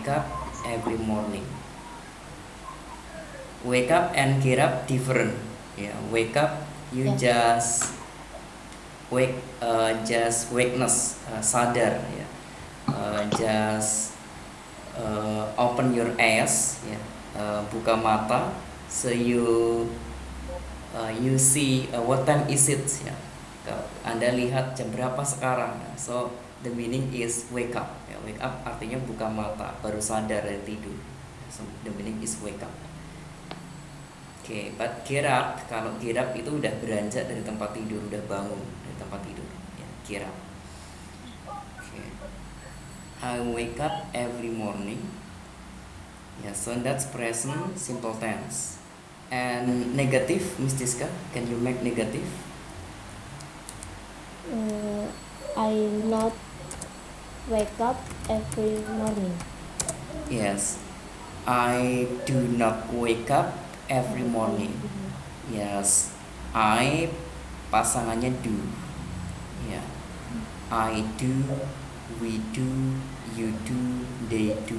wake up every morning. Wake up and get up different. Yeah, wake up you Yeah. just wakeness, sadar ya. Just open your eyes ya. Buka mata, so you see what time is it ya. Anda lihat jam berapa sekarang ya. So the meaning is wake up ya. Wake up artinya buka mata, baru sadar dari tidur. So the meaning is wake up. Oke, but get up, kalau get up itu udah beranjak dari tempat tidur, udah bangun dari tempat tidur ya, get up. Oke. I wake up every morning. Yeah, so that's present simple tense. And negative, Miss Diska, can you make negative? I not wake up every morning. Yes, I do not wake up every morning. Yes, I pasangannya do. Yeah, I do, we do, you do, they do.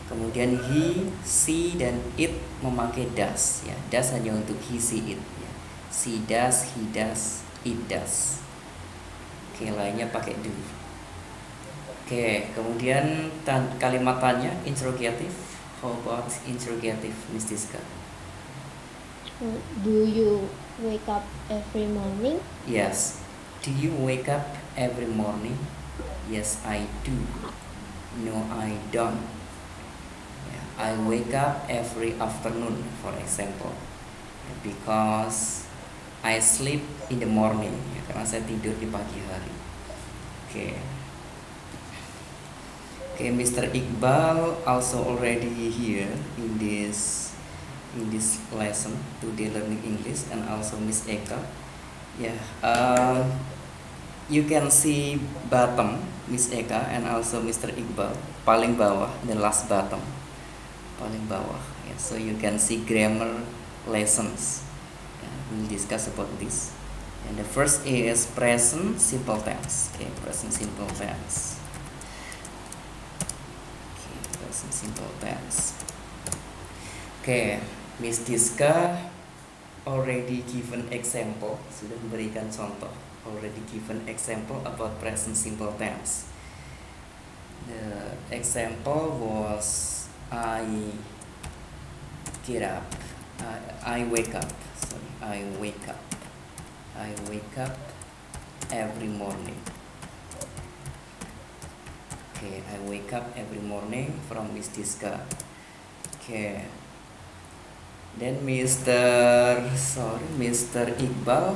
Kemudian he, she, dan it memakai does. Ya, does hanya untuk he, she, it. Ya. She does, he does, it does. Oke, lainnya pakai do. Oke, kemudian kalimat tanya interrogative. How about interrogative, Miss Diska? Do you wake up every morning? Yes. Do you wake up every morning? Yes, I do. No, I don't. Yeah, I wake up every afternoon, for example, because I sleep in the morning. Ya, karena saya tidur di pagi hari. Oke. Okay, Mr. Iqbal also already here in this lesson today learning English, and also Miss Eka. Yeah, you can see bottom Miss Eka and also Mr. Iqbal, paling bawah, the last bottom, paling bawah. Yeah, so you can see grammar lessons. Yeah, we'll discuss about this. And the first is present simple tense. Okay, present simple tense. Simple tense. Oke, Miss Diska already given example, sudah memberikan contoh, already given example about present simple tense. The example was I get up, I wake up, sorry, I wake up every morning. Okay, I wake up every morning from Miss Diska. Okay. Then Mr. Iqbal,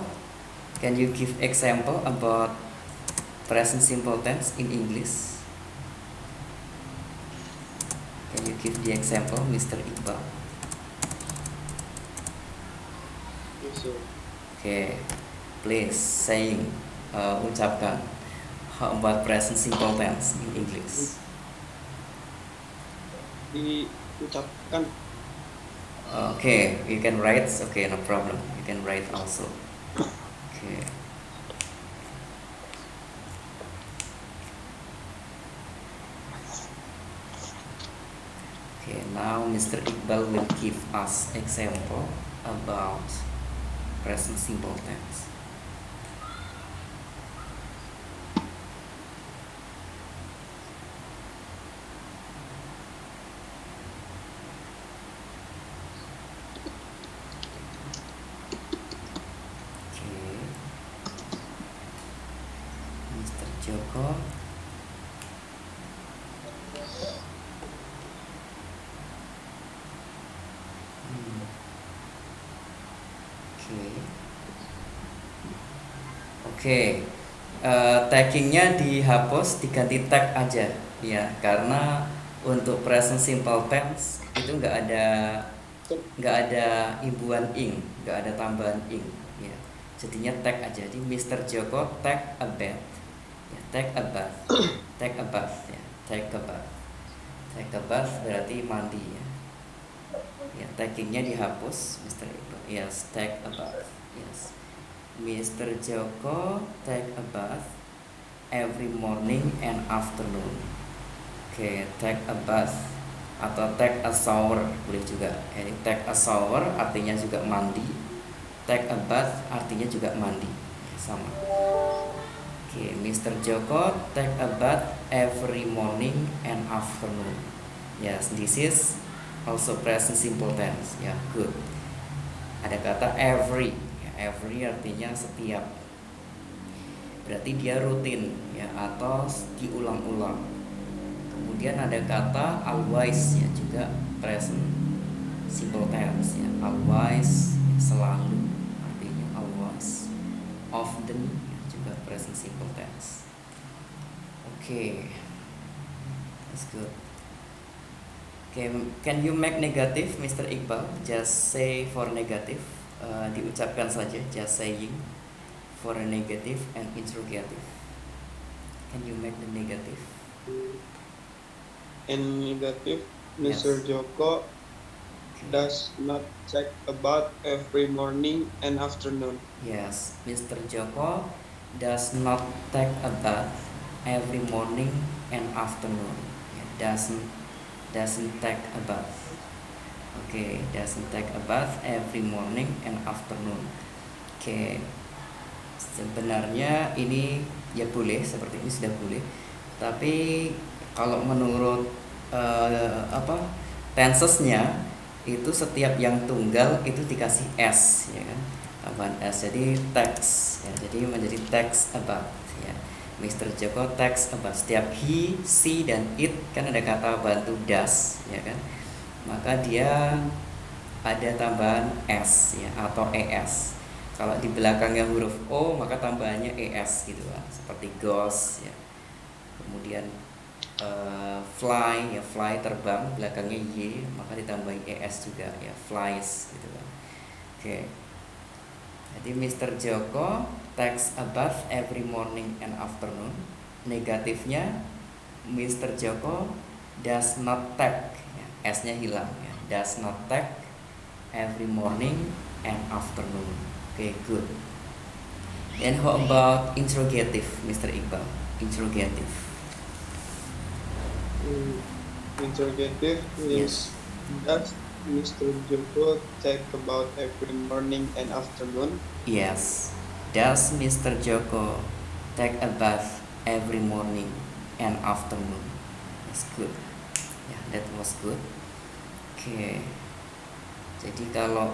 can you give example about present simple tense in English? Can you give the example, Mr. Iqbal? Yes, sir. Okay, please saying, ucapkan. How about present simple tense in English? Diucapkan. Okay, you can write. Okay, no problem. You can write also. Okay. Okay, now Mr. Iqbal will give us example about present simple tense. Joko. Oke. Taggingnya dihapus, diganti tag aja ya, karena untuk present simple tense itu nggak ada imbuhan ing, nggak ada tambahan ing ya, jadinya tag aja. Jadi Mr. Joko tag a bath ya, tag a bath tag a bath ya, tag a bath, tag a bath berarti mandi ya. Ya, taggingnya dihapus, Mr. Iqbal. Yes, tag a bath. Yes, Mr. Joko take a bath every morning and afternoon. Oke, take a bath atau take a shower boleh juga. Jadi take a shower artinya juga mandi. Take a bath artinya juga mandi. Sama. Oke, Mr. Joko take a bath every morning and afternoon. Yes, this is also present simple tense. Ya, good. Ada kata every. Ya, every artinya setiap. Berarti dia rutin ya atau diulang-ulang. Kemudian ada kata always ya juga present simple tense ya. Always selalu artinya always. Often ya, juga present simple tense. Oke. That's good. Okay, can you make negative, Mr. Iqbal? Just say for negative. Diucapkan saja, just saying for a negative and interrogative. Can you make the negative? And negative, Yes. Mr. Joko does not check about every morning and afternoon. Yes, Mr. Joko does not take a bath every morning and afternoon. Yeah, doesn't take a bath. Okay, doesn't take a bath every morning and afternoon. Okay, sebenarnya ini ya boleh, seperti ini sudah boleh. Tapi kalau menurut tensesnya itu setiap yang tunggal itu dikasih s ya kan, tambahan s, jadi text ya, jadi menjadi text about ya. Mr. Joko text about, setiap he, she dan it kan ada kata bantu does ya kan, maka dia ada tambahan s ya atau es. Kalau di belakangnya huruf o maka tambahannya es gitu kan, seperti goes ya. Kemudian fly ya, fly terbang, belakangnya y maka ditambahi es juga ya, flies gitu kan. Oke. Jadi Mr. Joko takes a bath every morning and afternoon. Negatifnya Mr. Joko does not take ya, s-nya hilang ya, does not take every morning and afternoon. Okay, good. And how about interrogative, Mr. Iqbal? Interrogative. Interrogative is, does Mr. Joko check about every morning and afternoon? Yes. Does Mr. Joko take a bath every morning and afternoon? That's good. Yeah, that was good. Okay. Jadi kalau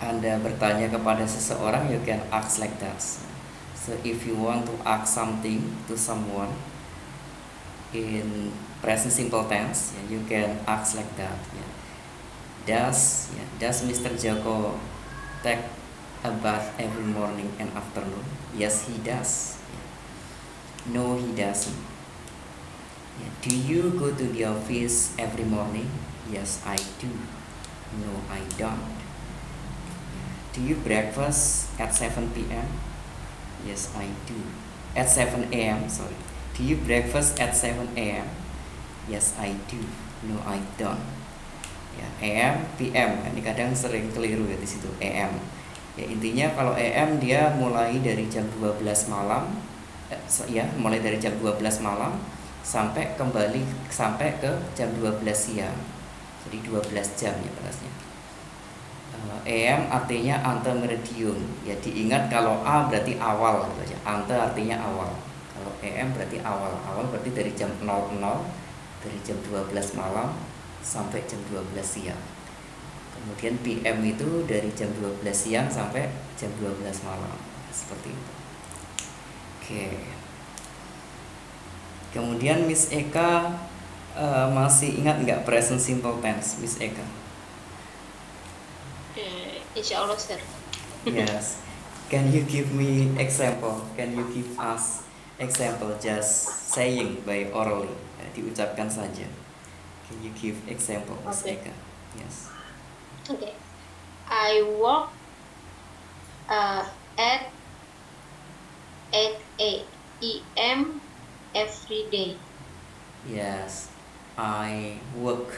Anda bertanya kepada seseorang, you can ask like that. So if you want to ask something to someone in present simple tense, you can ask like that. Does Mr. Joko take a bath every morning and afternoon? Yes, he does. No, he doesn't. Do you go to the office every morning? Yes, I do. No, I don't. Do you breakfast at 7 p.m.? Yes, I do. At 7 a.m., sorry. Do you breakfast at 7 a.m.? Yes, I do. No, I don't. Ya, AM, PM. Ini kadang sering keliru ya di situ, AM. Ya, intinya kalau AM dia mulai dari jam 12 malam, mulai dari jam 12 malam sampai ke jam 12 siang. Jadi 12 jam ya balasnya. AM artinya ante meridium. Ya, diingat kalau A berarti awal gitu aja. Ante artinya awal. Kalau AM berarti awal. Awal berarti dari jam 00, dari jam 12 malam sampai jam 12 siang. Kemudian PM itu dari jam 12 siang sampai jam 12 malam. Seperti itu. Oke. Kemudian Miss Eka masih ingat nggak present simple tense, Miss Eka? Insya Allah, sir. Yes. Can you give me example? Can you give us example, just saying by orally? Diucapkan saja. Can you give example, Miss Okay. Eka? Yes. Okay. I work at 8 a.m. every day. Yes. I work.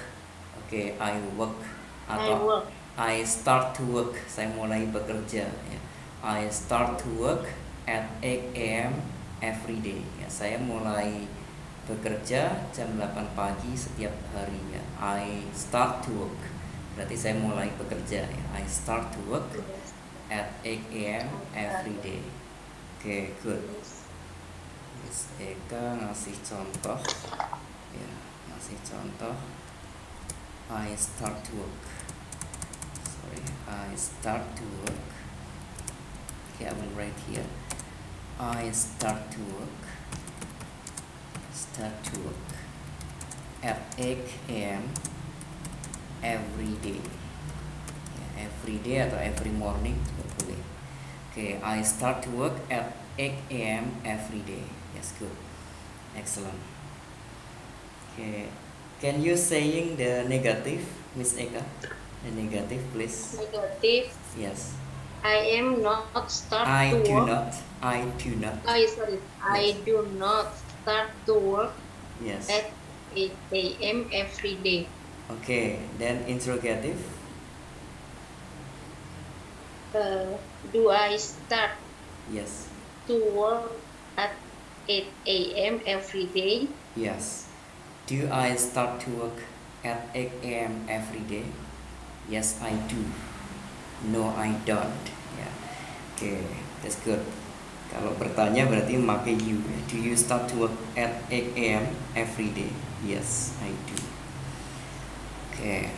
Okay, I work. I work. I start to work. Saya mulai bekerja. Ya. I start to work at 8 a.m. every day. Ya, saya mulai bekerja jam 8 pagi setiap harinya. I start to work. Berarti saya mulai bekerja ya. I start to work at 8 a.m. every day. Oke, good. Miss Eka ngasih contoh ya, ngasih contoh. I start to work. I start to work. Okay, I will write here. I start to work. Start to work at 8 a.m. every day. Ya, every day atau every morning juga boleh. Okay, I start to work at 8 a.m. every day. Yes, good. Excellent. Okay, can you saying the negative, Miss Eka? The negative, please. Negative. Yes. I am not start I to do work. not. I do not. Sorry. I Yes. do not start to work Yes. at 8 a.m. every day. Okay. Then interrogative. Do I start Yes. to work at 8 a.m. every day? Yes. Do I start to work at 8 a.m. every day? Yes, I do. No, I don't. Ya. Okay, that's good. Kalau bertanya berarti memakai you. Do you start to work at 8 a.m. every day? Yes, I do. Okay.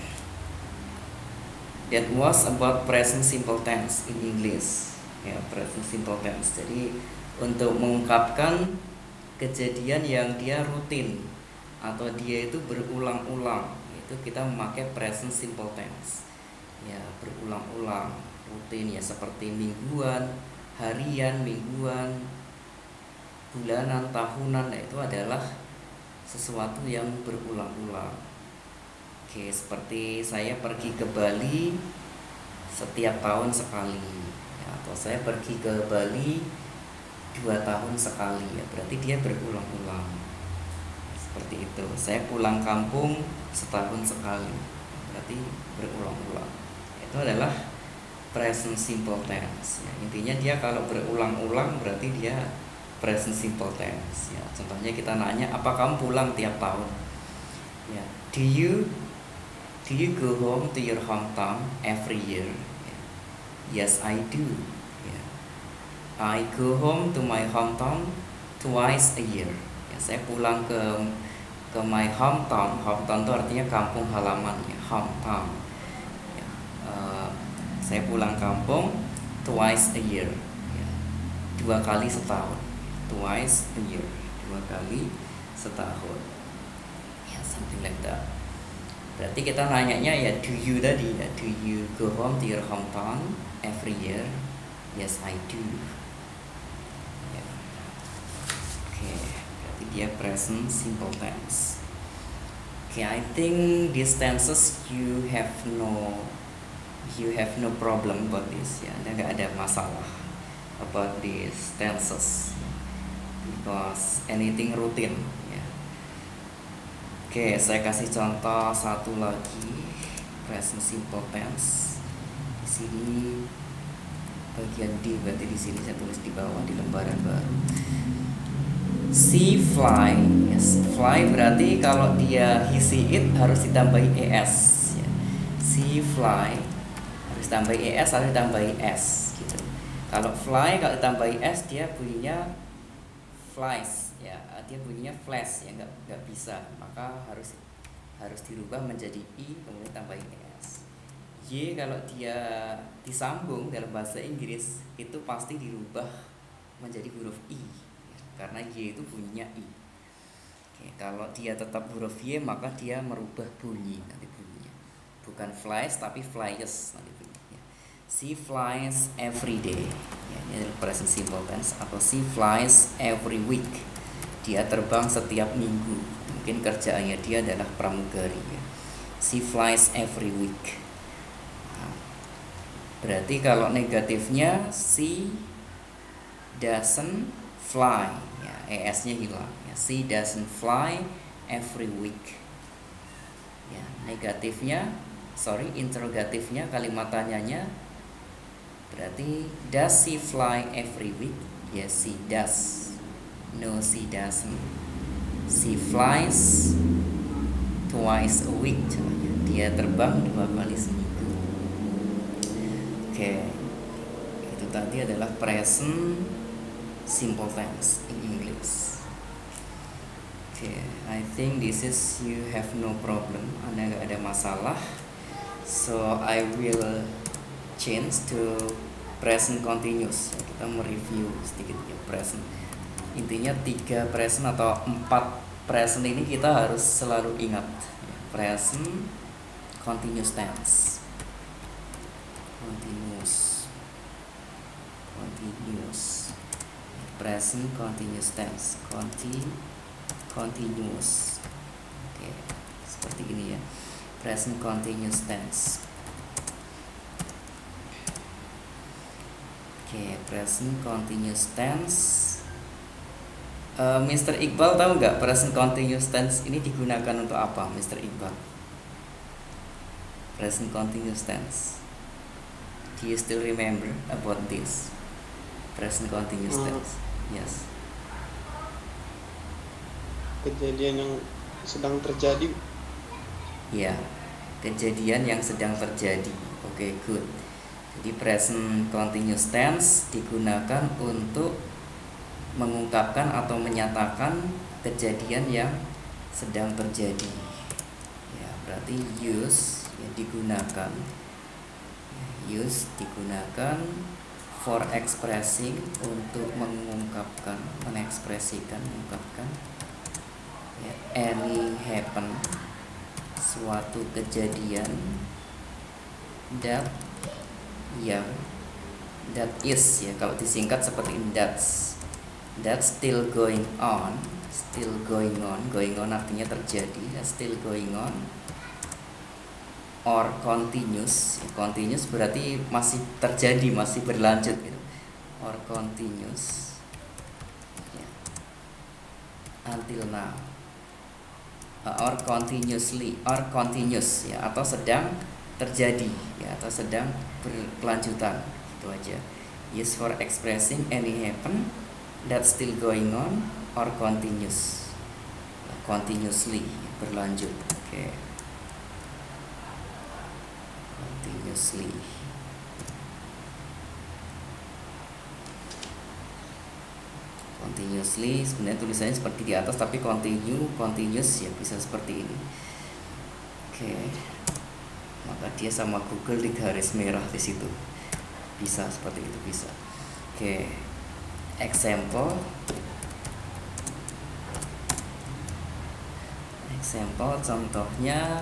That was about present simple tense in English. Ya, present simple tense. Jadi untuk mengungkapkan kejadian yang dia rutin atau dia itu berulang-ulang, itu kita memakai present simple tense. Ya, berulang-ulang, rutin ya, seperti mingguan, harian, mingguan, bulanan, tahunan. Itu adalah sesuatu yang berulang-ulang. Oke, seperti saya pergi ke Bali setiap tahun sekali ya, atau saya pergi ke Bali 2 tahun sekali ya, berarti dia berulang-ulang. Seperti itu. Saya pulang kampung setahun sekali, berarti berulang-ulang. Itu adalah present simple tense ya. Intinya dia kalau berulang-ulang berarti dia present simple tense ya. Contohnya kita nanya, apa kamu pulang tiap tahun ya. Do you go home to your hometown every year? Ya. Yes, I do ya. I go home to my hometown twice a year ya. Saya pulang ke my hometown. Hometown itu artinya kampung halaman ya, hometown ya. Saya pulang kampung twice a year ya. 2 kali setahun. Twice a year, 2 kali setahun ya, something like that. Berarti kita nanyanya ya do you tadi ya, do you go home to your hometown every year? Yes, I do ya. Oke, berarti dia present simple tense. Oke, I think these tenses you have no problem about this ya. Anda nggak ada masalah about these tenses because anything rutin ya. Oke, saya kasih contoh satu lagi present simple tense. Di sini bagian D, berarti di sini saya tulis di bawah di lembaran baru. She fly, yes, fly berarti kalau dia he see it harus ditambahi es ya. She fly harus ditambahi es, harus ditambahi s gitu. Kalau fly kalau ditambahi s dia bunyinya flies ya, dia bunyinya flash ya, nggak bisa, maka harus dirubah menjadi i kemudian tambahin s. Y kalau dia disambung dalam bahasa Inggris itu pasti dirubah menjadi huruf i ya, karena y itu bunyinya i. Oke, kalau dia tetap huruf y maka dia merubah bunyi, nanti bunyinya bukan flies tapi flies nanti bunyinya. She flies every day ya, ini adalah present simple tense. Atau she flies every week, dia terbang setiap minggu, mungkin kerjaannya dia adalah pramugari ya. She flies every week. Nah, berarti kalau negatifnya she doesn't fly ya, es nya hilang ya. She doesn't fly every week ya. Interrogatifnya kalimat tanyanya berarti does she fly every week? Yes, she does. No, she doesn't. She flies twice a week. Contohnya, dia terbang 2 kali seminggu. Oke, itu tadi adalah present simple tense in English. Oke, I think this is you have no problem. Anda nggak ada masalah. So I will change to present continuous. Kita mereview sedikit ya present. Intinya 3 present atau 4 present ini kita harus selalu ingat. Present continuous tense. Continuous. Present continuous tense. Continuous. Oke, seperti ini ya. Present continuous tense. Oke, present continuous tense. Mr. Iqbal tahu nggak present continuous tense ini digunakan untuk apa, Mr. Iqbal? Present continuous tense. Do you still remember about this? Present continuous tense. Yes. Kejadian yang sedang terjadi. Ya, kejadian yang sedang terjadi. Oke, good. Jadi present continuous tense digunakan untuk mengungkapkan atau menyatakan kejadian yang sedang terjadi. Ya, berarti use ya, digunakan. Use digunakan for expressing, untuk mengungkapkan, mengekspresikan, mengungkapkan ya, any happen, suatu kejadian that yang that is ya, kalau disingkat seperti in that's still going on artinya terjadi ya, still going on, or continuous ya, continuous berarti masih terjadi, masih berlanjut gitu, or continuous ya, until now, or continuously, or continuous ya, atau sedang terjadi ya, atau sedang berkelanjutan, itu aja. Use for expressing any happen that's still going on or continuous, continuously, berlanjut. Oke. Continuously. Continuously sebenarnya tulisannya seperti di atas, tapi continuous ya bisa seperti ini. Oke. Maka dia sama Google di garis merah di situ. Bisa seperti itu, bisa. Oke. Example contohnya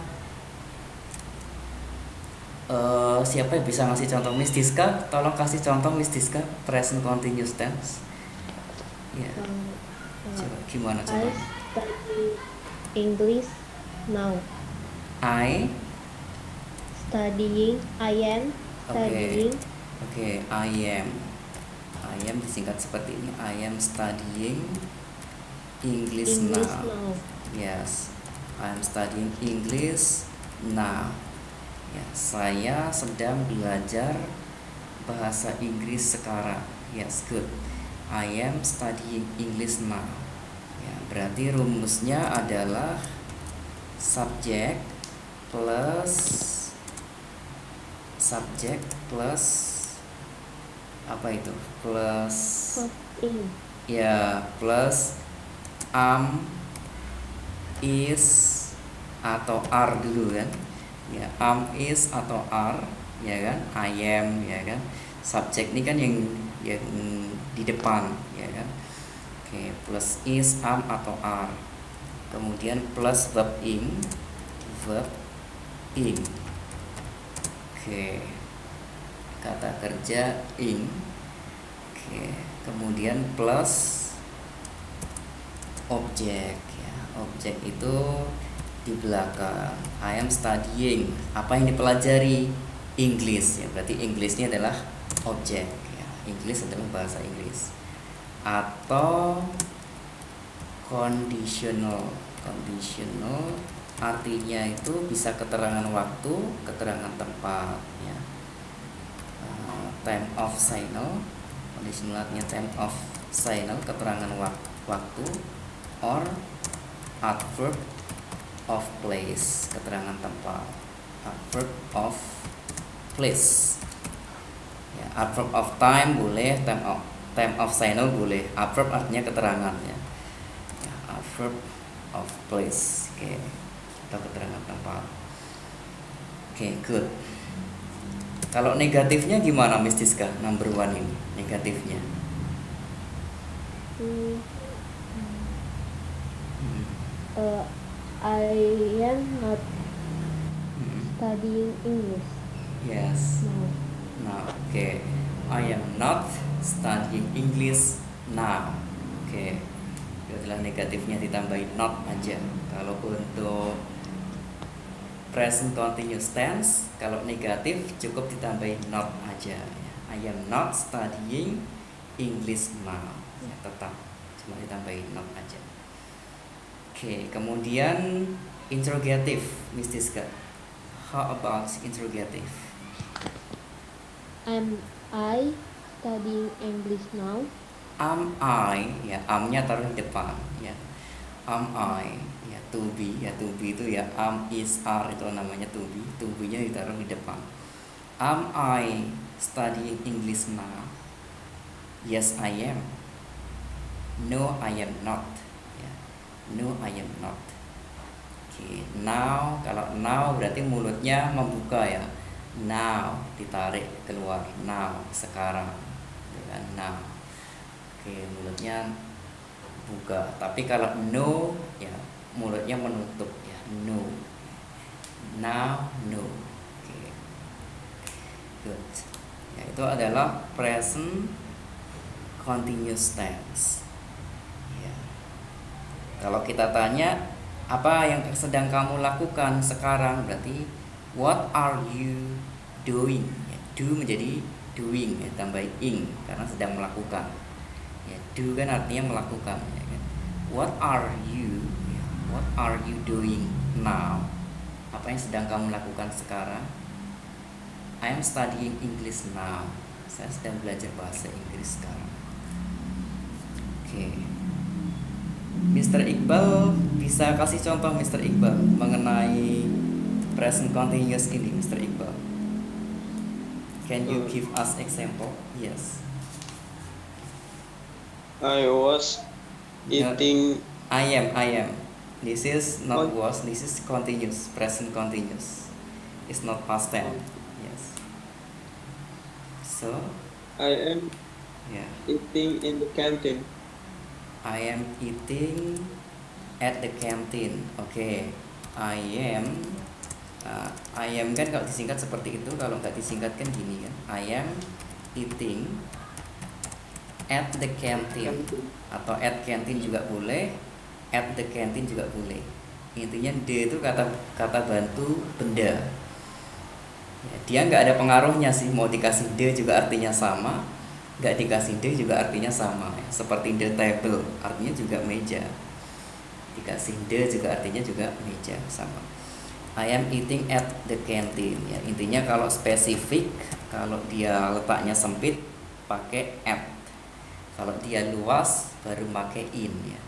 siapa yang bisa ngasih contoh? Miss Diska, tolong kasih contoh Miss Diska, present continuous tense ya. Coba gimana I coba? study English now. I am studying. Oke, I am disingkat seperti ini. I am studying English now. Yes, I am studying English now. Ya, saya sedang belajar bahasa Inggris sekarang. Yes, good. I am studying English now. Ya, berarti rumusnya adalah subject plus apa itu? Plus ya, plus am, is atau are dulu kan ya, am, is atau are ya kan, I am ya kan, subjek ini kan yang di depan ya kan. Oke, plus is, am atau are, kemudian plus verb in. Oke, kata kerja in. Oke, kemudian plus objek ya. Objek itu di belakang. I am studying. Apa yang dipelajari? English ya. Berarti English ini adalah objek ya. English adalah bahasa Inggris. Atau conditional. Conditional artinya itu bisa keterangan waktu, keterangan tempat ya. Time of signal. Conditional artinya time of signal, keterangan waktu, or Adverb of place, keterangan tempat. Adverb of place. Ya, adverb of time boleh, time of signal boleh. Adverb artinya keterangan ya. Ya, adverb of place. Oke. Atau keterangan tempat. Oke, good. Kalau negatifnya gimana Miss Tiska? Number one ini negatifnya. Hmm, Hmm. I am not Hmm. studying English Yes. now. Now, oke. I am not studying English now. Oke. Itu adalah negatifnya ditambahin not aja. Kalau untuk present continuous tense, kalau negatif cukup ditambahin not aja. I am not studying English now. Ya, tetap cuma ditambahin not aja. Oke, kemudian interrogative, Miss Tiska. How about interrogative? Am I studying English now? Am I, ya amnya taruh di depan ya. Am I, ya to be, ya to be itu ya am, is, are itu namanya to be nya ditaruh di depan. Am I studying English now? Yes, I am. No, I am not. Ya. No, I am not. Oke, now, kalau now berarti mulutnya membuka ya. Now ditarik keluar, now sekarang, gitu kan, now. Oke, mulutnya buka. Tapi kalau no, ya mulutnya menutup ya, no. Now, no. Oke, good. Ya, itu adalah present continuous tense. Ya. Kalau kita tanya apa yang sedang kamu lakukan sekarang, berarti what are you doing? Ya, do menjadi doing ya, tambah ing karena sedang melakukan. Ya, do kan artinya melakukan ya kan. What are you? Ya, what are you doing now? Apa yang sedang kamu lakukan sekarang? I am studying English now. Saya sedang belajar bahasa Inggris sekarang. Oke. Mr. Iqbal bisa kasih contoh Mr. Iqbal mengenai present continuous ini Mr. Iqbal. Can you give us example? Yes. I was eating. I am. This is not was. This is continuous. Present continuous. It's not past tense. Yes. So, I am yeah. eating in the canteen. I am eating at the canteen. Oke. I am kan kalau disingkat seperti itu. Kalau nggak disingkat kan gini kan. I am eating at the canteen. Atau at canteen juga boleh, at the canteen juga boleh. Intinya D itu kata bantu benda ya, dia nggak ada pengaruhnya sih, mau dikasih D juga artinya sama, nggak dikasih D juga artinya sama ya. Seperti the table artinya juga meja, dikasih D juga artinya juga meja, sama. I am eating at the canteen ya. Intinya kalau spesifik, kalau dia letaknya sempit pakai at, kalau dia luas baru pakai in ya.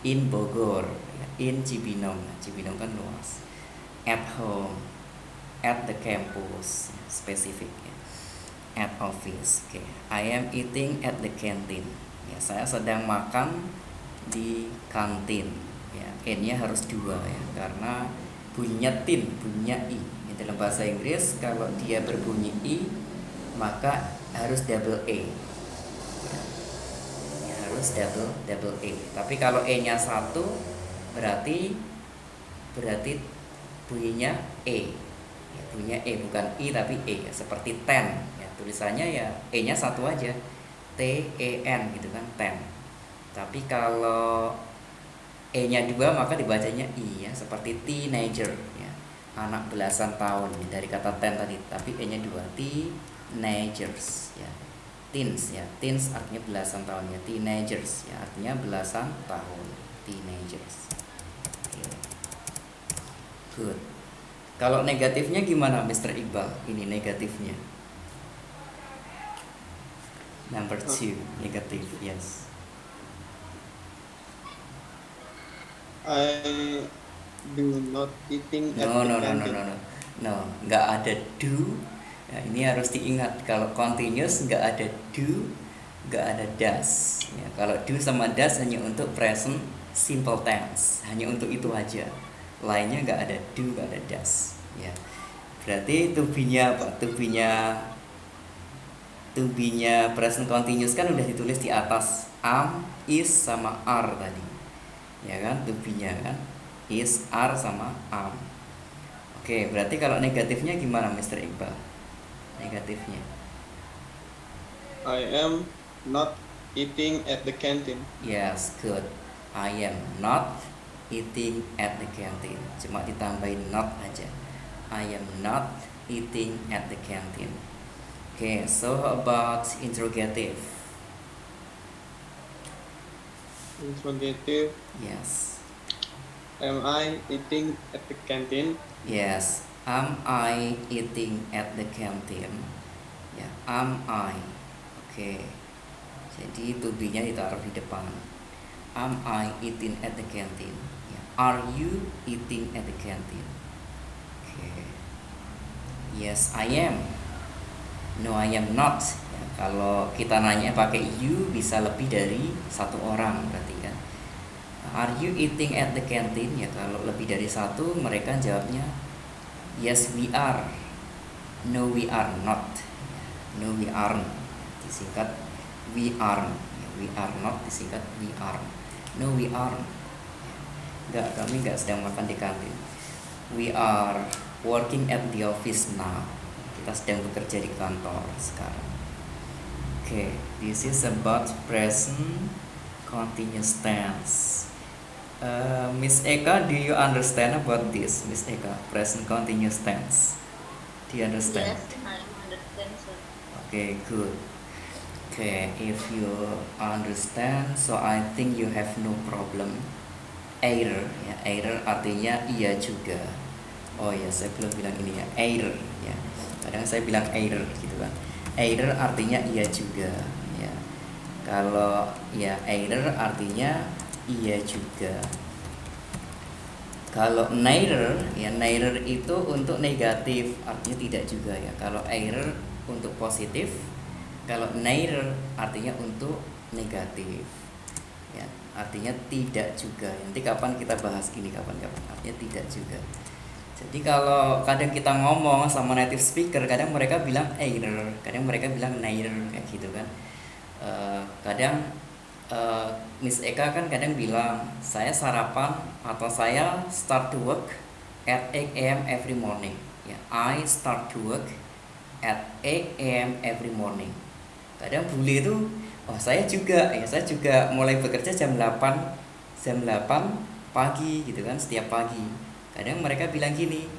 In Bogor ya. In Cibinong. Cibinong kan luas. At home, at the campus, spesifik ya. At office. Oke. I am eating at the canteen ya, saya sedang makan di kantin ya. N-nya harus 2 ya, karena bunyinya tin, bunyinya i ya. Dalam bahasa Inggris kalau dia berbunyi i maka harus double e ya. Harus double e. Tapi kalau e-nya 1 berarti bunyinya e ya, bunyinya e bukan i tapi e ya. Seperti ten ya, tulisannya ya e-nya 1 aja, t e n gitu kan, ten. Tapi kalau e-nya 2 maka dibacanya i ya, seperti teenager ya, anak belasan tahun dari kata ten tadi, tapi e-nya 2, teenagers ya. Teens ya, teens artinya belasan tahun ya, teenagers ya artinya belasan tahun, teenagers. Okay. Good. Kalau negatifnya gimana Mr. Iqbal? Ini negatifnya. Number 2, negatif, yes. I do not eating at No, the no, no, no, canteen. no, no. No, nggak ada do. Nah, ini harus diingat. Kalau continuous nggak ada do, nggak ada does. Ya, kalau do sama does hanya untuk present simple tense, hanya untuk itu aja. Lainnya nggak ada do, nggak ada does. Ya, berarti to be-nya apa? To be-nya present continuous kan udah ditulis di atas. Am, is sama are tadi. Ya kan, to be-nya kan. Is, are sama am. Oke, berarti kalau negatifnya gimana, Mr. Iqbal? Negatifnya. I am not eating at the canteen. Yes, good. I am not eating at the canteen. Cuma ditambahin not aja. I am not eating at the canteen. Okay, so how about interrogative? Interrogative. Yes. Am I eating at the canteen? Yes. Am I eating at the canteen? Ya, am I. Oke. Jadi to be-nya ditaruh di depan. Am I eating at the canteen? Ya. Are you eating at the canteen? Oke. Yes, I am. No, I am not. Ya, kalau kita nanya pakai you bisa lebih dari satu orang berarti kan. Are you eating at the canteen? Ya kalau lebih dari satu mereka jawabnya yes we are. No we are not. No we aren't. Disingkat we are. We are not disingkat we are. No we aren't. Enggak, kami enggak sedang makan di kantin. We are working at the office now. Kita sedang bekerja di kantor sekarang. Okay, this is about present continuous tense. Miss Eka, do you understand about this, Miss Eka? Present continuous tense. Do you understand? Yes, I understand, sir. Okay, good. Okay, if you understand, so I think you have no problem. Either, ya, either artinya iya juga. Oh ya, saya belum bilang ini ya, either, ya. Kadang saya bilang either gitu kan. Either artinya iya juga, ya. Kalau ya either artinya iya juga. Kalau neither, ya neither itu untuk negatif, artinya tidak juga ya. Kalau either untuk positif, kalau neither artinya untuk negatif. Ya, artinya tidak juga. Nanti kapan kita bahas ini kapan-kapan. Artinya tidak juga. Jadi kalau kadang kita ngomong sama native speaker, kadang mereka bilang either, kadang mereka bilang neither kayak gitu kan. Kadang Miss Eka kan kadang bilang saya sarapan atau saya start to work at 8 a.m. every morning. Ya, I start to work at 8 a.m. every morning. Kadang bule itu, oh saya juga mulai bekerja jam 8 pagi gitu kan, setiap pagi. Kadang mereka bilang gini,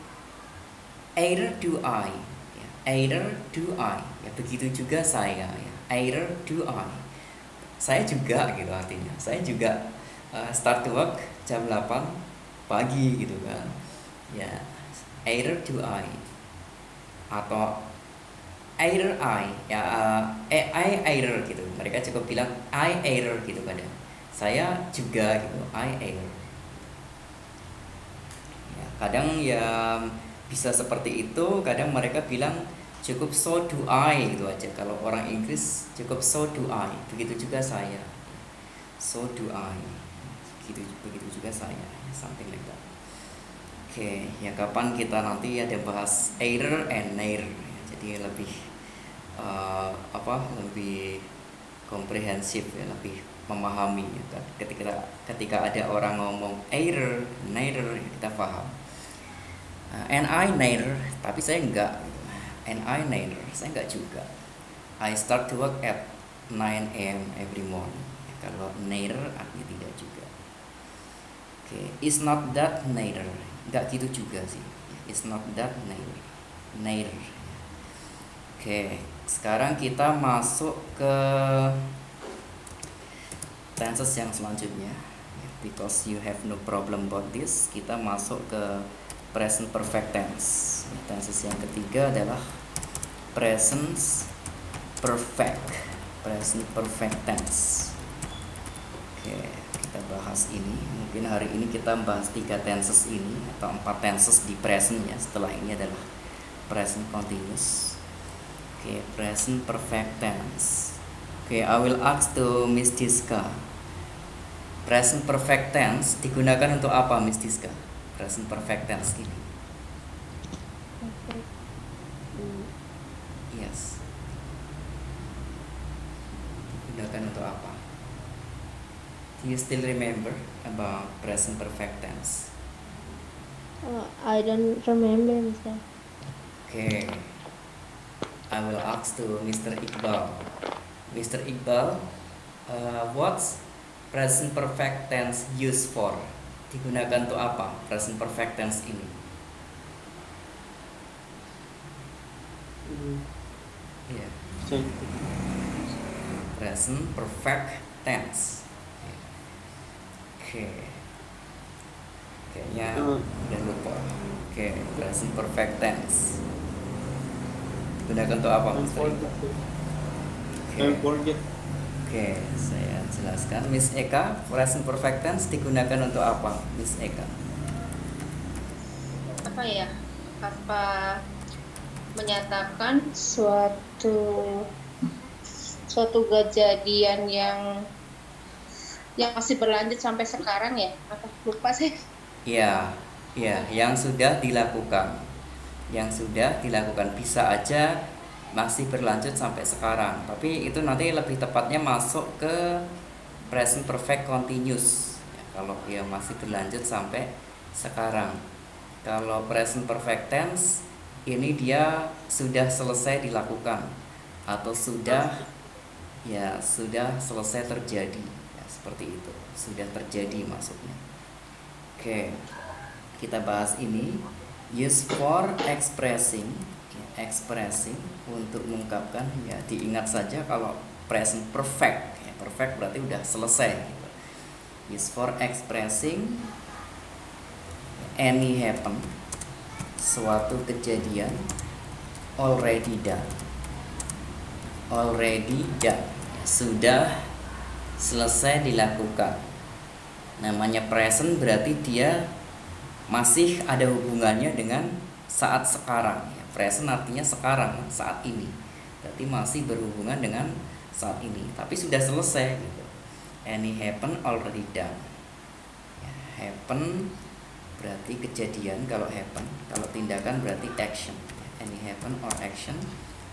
either do I. Ya, either do I. Ya begitu juga saya ya. Either do I. Saya juga gitu artinya. Saya juga start to work jam 8 pagi gitu kan. Ya, either do I. Atau either I. Ya, I either gitu. Mereka cukup bilang I either gitu kadang. Saya juga gitu. I either. Ya, kadang ya bisa seperti itu, kadang mereka bilang cukup so do I gitu aja. Kalau orang Inggris cukup so do I, begitu juga saya. So do I, begitu juga saya, something like that. Oke, ya kapan kita nanti ada bahas either and neither. Jadi lebih lebih komprehensif ya, lebih memahami ya. Ketika ada orang ngomong either, neither, kita paham. And I neither, tapi saya enggak. And I neither, saya enggak juga. I start to work at 9 a.m. every morning. Kalau neither artinya tidak juga. Oke, it's not that neither. Enggak gitu juga sih. It's not that neither. Neither. Oke, sekarang kita masuk ke tenses yang selanjutnya. Because you have no problem about this, kita masuk ke present perfect tense. Tenses yang ketiga adalah present perfect tense. Oke, kita bahas bahas ini. Mungkin hari ini kita bahas 3 tenses ini atau 4 tenses di present ya. Setelah ini adalah present continuous. Oke, present perfect tense. Oke, I will ask to Miss Diska. Present perfect tense digunakan untuk apa, Miss Diska? Present perfect tense ini. Perfect. Yes. Digunakan untuk apa? Do you still remember about present perfect tense? I don't remember, Mister. Okay. I will ask to Mr. Iqbal. Mr. Iqbal, what's present perfect tense used for? Digunakan untuk apa present perfect tense ini? Yeah. Present perfect tense. Oke. Kayaknya udah lupa. Oke, present perfect tense. Digunakan untuk apa, Mr. Iqbal? I forget. Oke, saya jelaskan. Miss Eka, present perfect tense digunakan untuk apa, Miss Eka? Apa ya? Apa menyatakan suatu kejadian yang masih berlanjut sampai sekarang ya? Apa lupa sih? Ya, yang sudah dilakukan. Yang sudah dilakukan bisa aja masih berlanjut sampai sekarang. Tapi itu nanti lebih tepatnya masuk ke present perfect continuous. Ya, kalau dia masih berlanjut sampai sekarang. Kalau present perfect tense ini dia sudah selesai dilakukan atau sudah selesai terjadi. Ya, seperti itu. Sudah terjadi maksudnya. Oke, kita bahas ini. Use for expressing, untuk mengungkapkan. Ya, diingat saja kalau present perfect, ya, perfect berarti udah selesai. Gitu. Use for expressing any happen, suatu kejadian already done, sudah selesai dilakukan. Namanya present berarti dia masih ada hubungannya dengan saat sekarang. Ya, present artinya sekarang, saat ini. Berarti masih berhubungan dengan saat ini, tapi sudah selesai gitu. Any happen already done. Ya, happen berarti kejadian kalau happen, kalau tindakan berarti action. Ya, any happen or action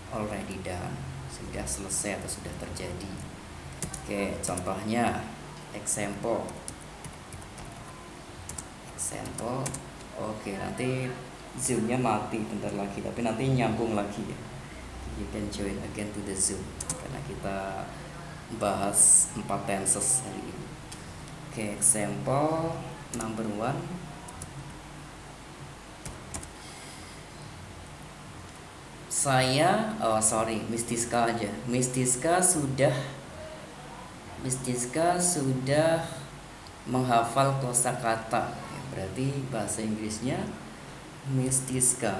already done, sudah selesai atau sudah terjadi. Oke, contohnya example. Oke, nanti zoomnya mati bentar lagi, tapi nanti nyambung lagi ya. You can join again to the zoom karena kita bahas 4 tenses hari ini. Oke, example number 1. Miss Diska aja. Miss Diska sudah menghafal kosakata. Berarti bahasa Inggrisnya Miss Diska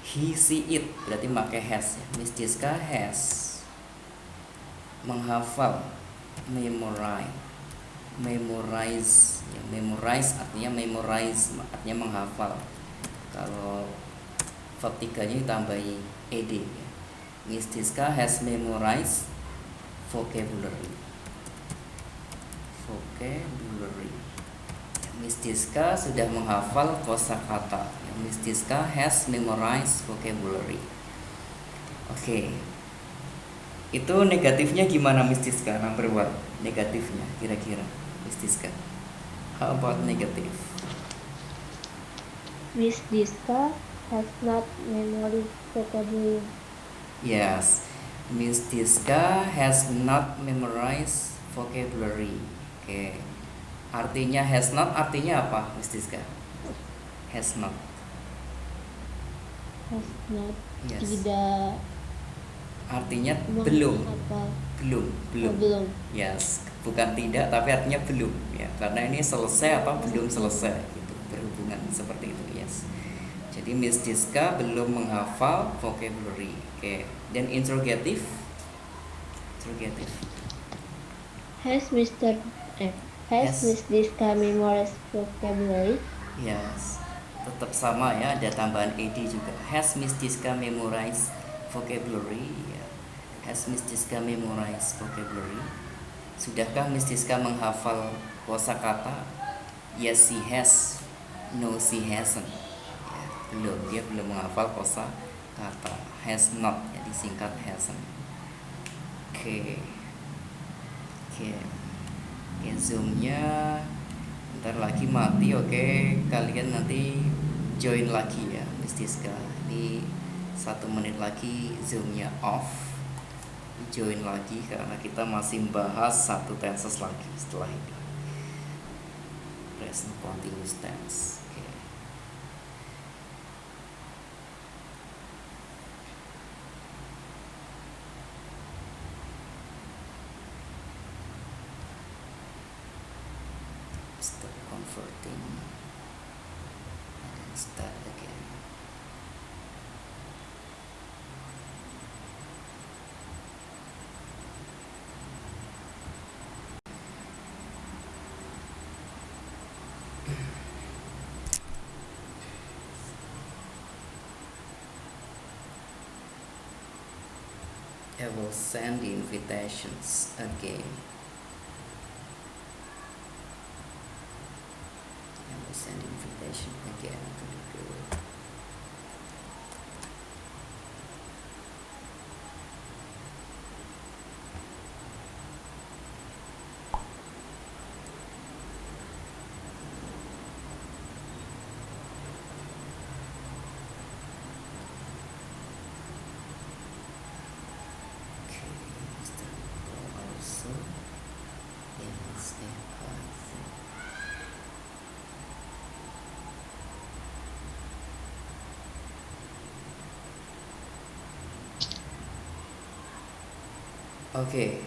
he, she, it berarti pakai has ya. Miss Diska has menghafal, memorize ya, memorize artinya menghafal. Kalau verb 3-nya ditambahi ed ya. Miss Diska has memorized vocabulary. Miss Diska sudah menghafal kosakata. Miss Diska has memorized vocabulary. Oke. Itu negatifnya gimana, Miss Diska? Number 1, negatifnya kira-kira, Miss Diska. How about negative? Miss Diska has not memorized vocabulary. Yes. Miss Diska has not memorized vocabulary. Oke. Artinya has not artinya apa, Miss Diska? Has not. Yes. Tidak. Artinya belum. Apa? Belum. Belum. Yes, bukan tidak tapi artinya belum ya. Karena ini selesai apa belum selesai gitu. Berhubungan seperti itu, yes. Jadi Miss Diska belum menghafal vocabulary. Oke. Dan interrogative Interrogative. Has Mr. Has Has. Miss Diska memorized vocabulary? Yes. Tetap sama ya, ada tambahan ed juga. Has Miss Diska memorized vocabulary? Ya. Has Miss Diska memorized vocabulary? Sudahkah Miss Diska menghafal kosakata? Yes, she has. No, she hasn't. Ya, belum, dia belum menghafal kosakata. Has not, ya disingkat hasn't. Oke. Oke. Oke, zoomnya ntar lagi mati. Oke, kalian nanti join lagi ya Miss Diska. Ini 1 menit lagi zoomnya off, join lagi karena kita masih membahas 1 tenses lagi setelah ini, present continuous tense. Oke. Stop converting and then start again. I will send the invitations again. I will send the invitation again to the group. Okay, Mr. Paul also. Yes, I think. Okay,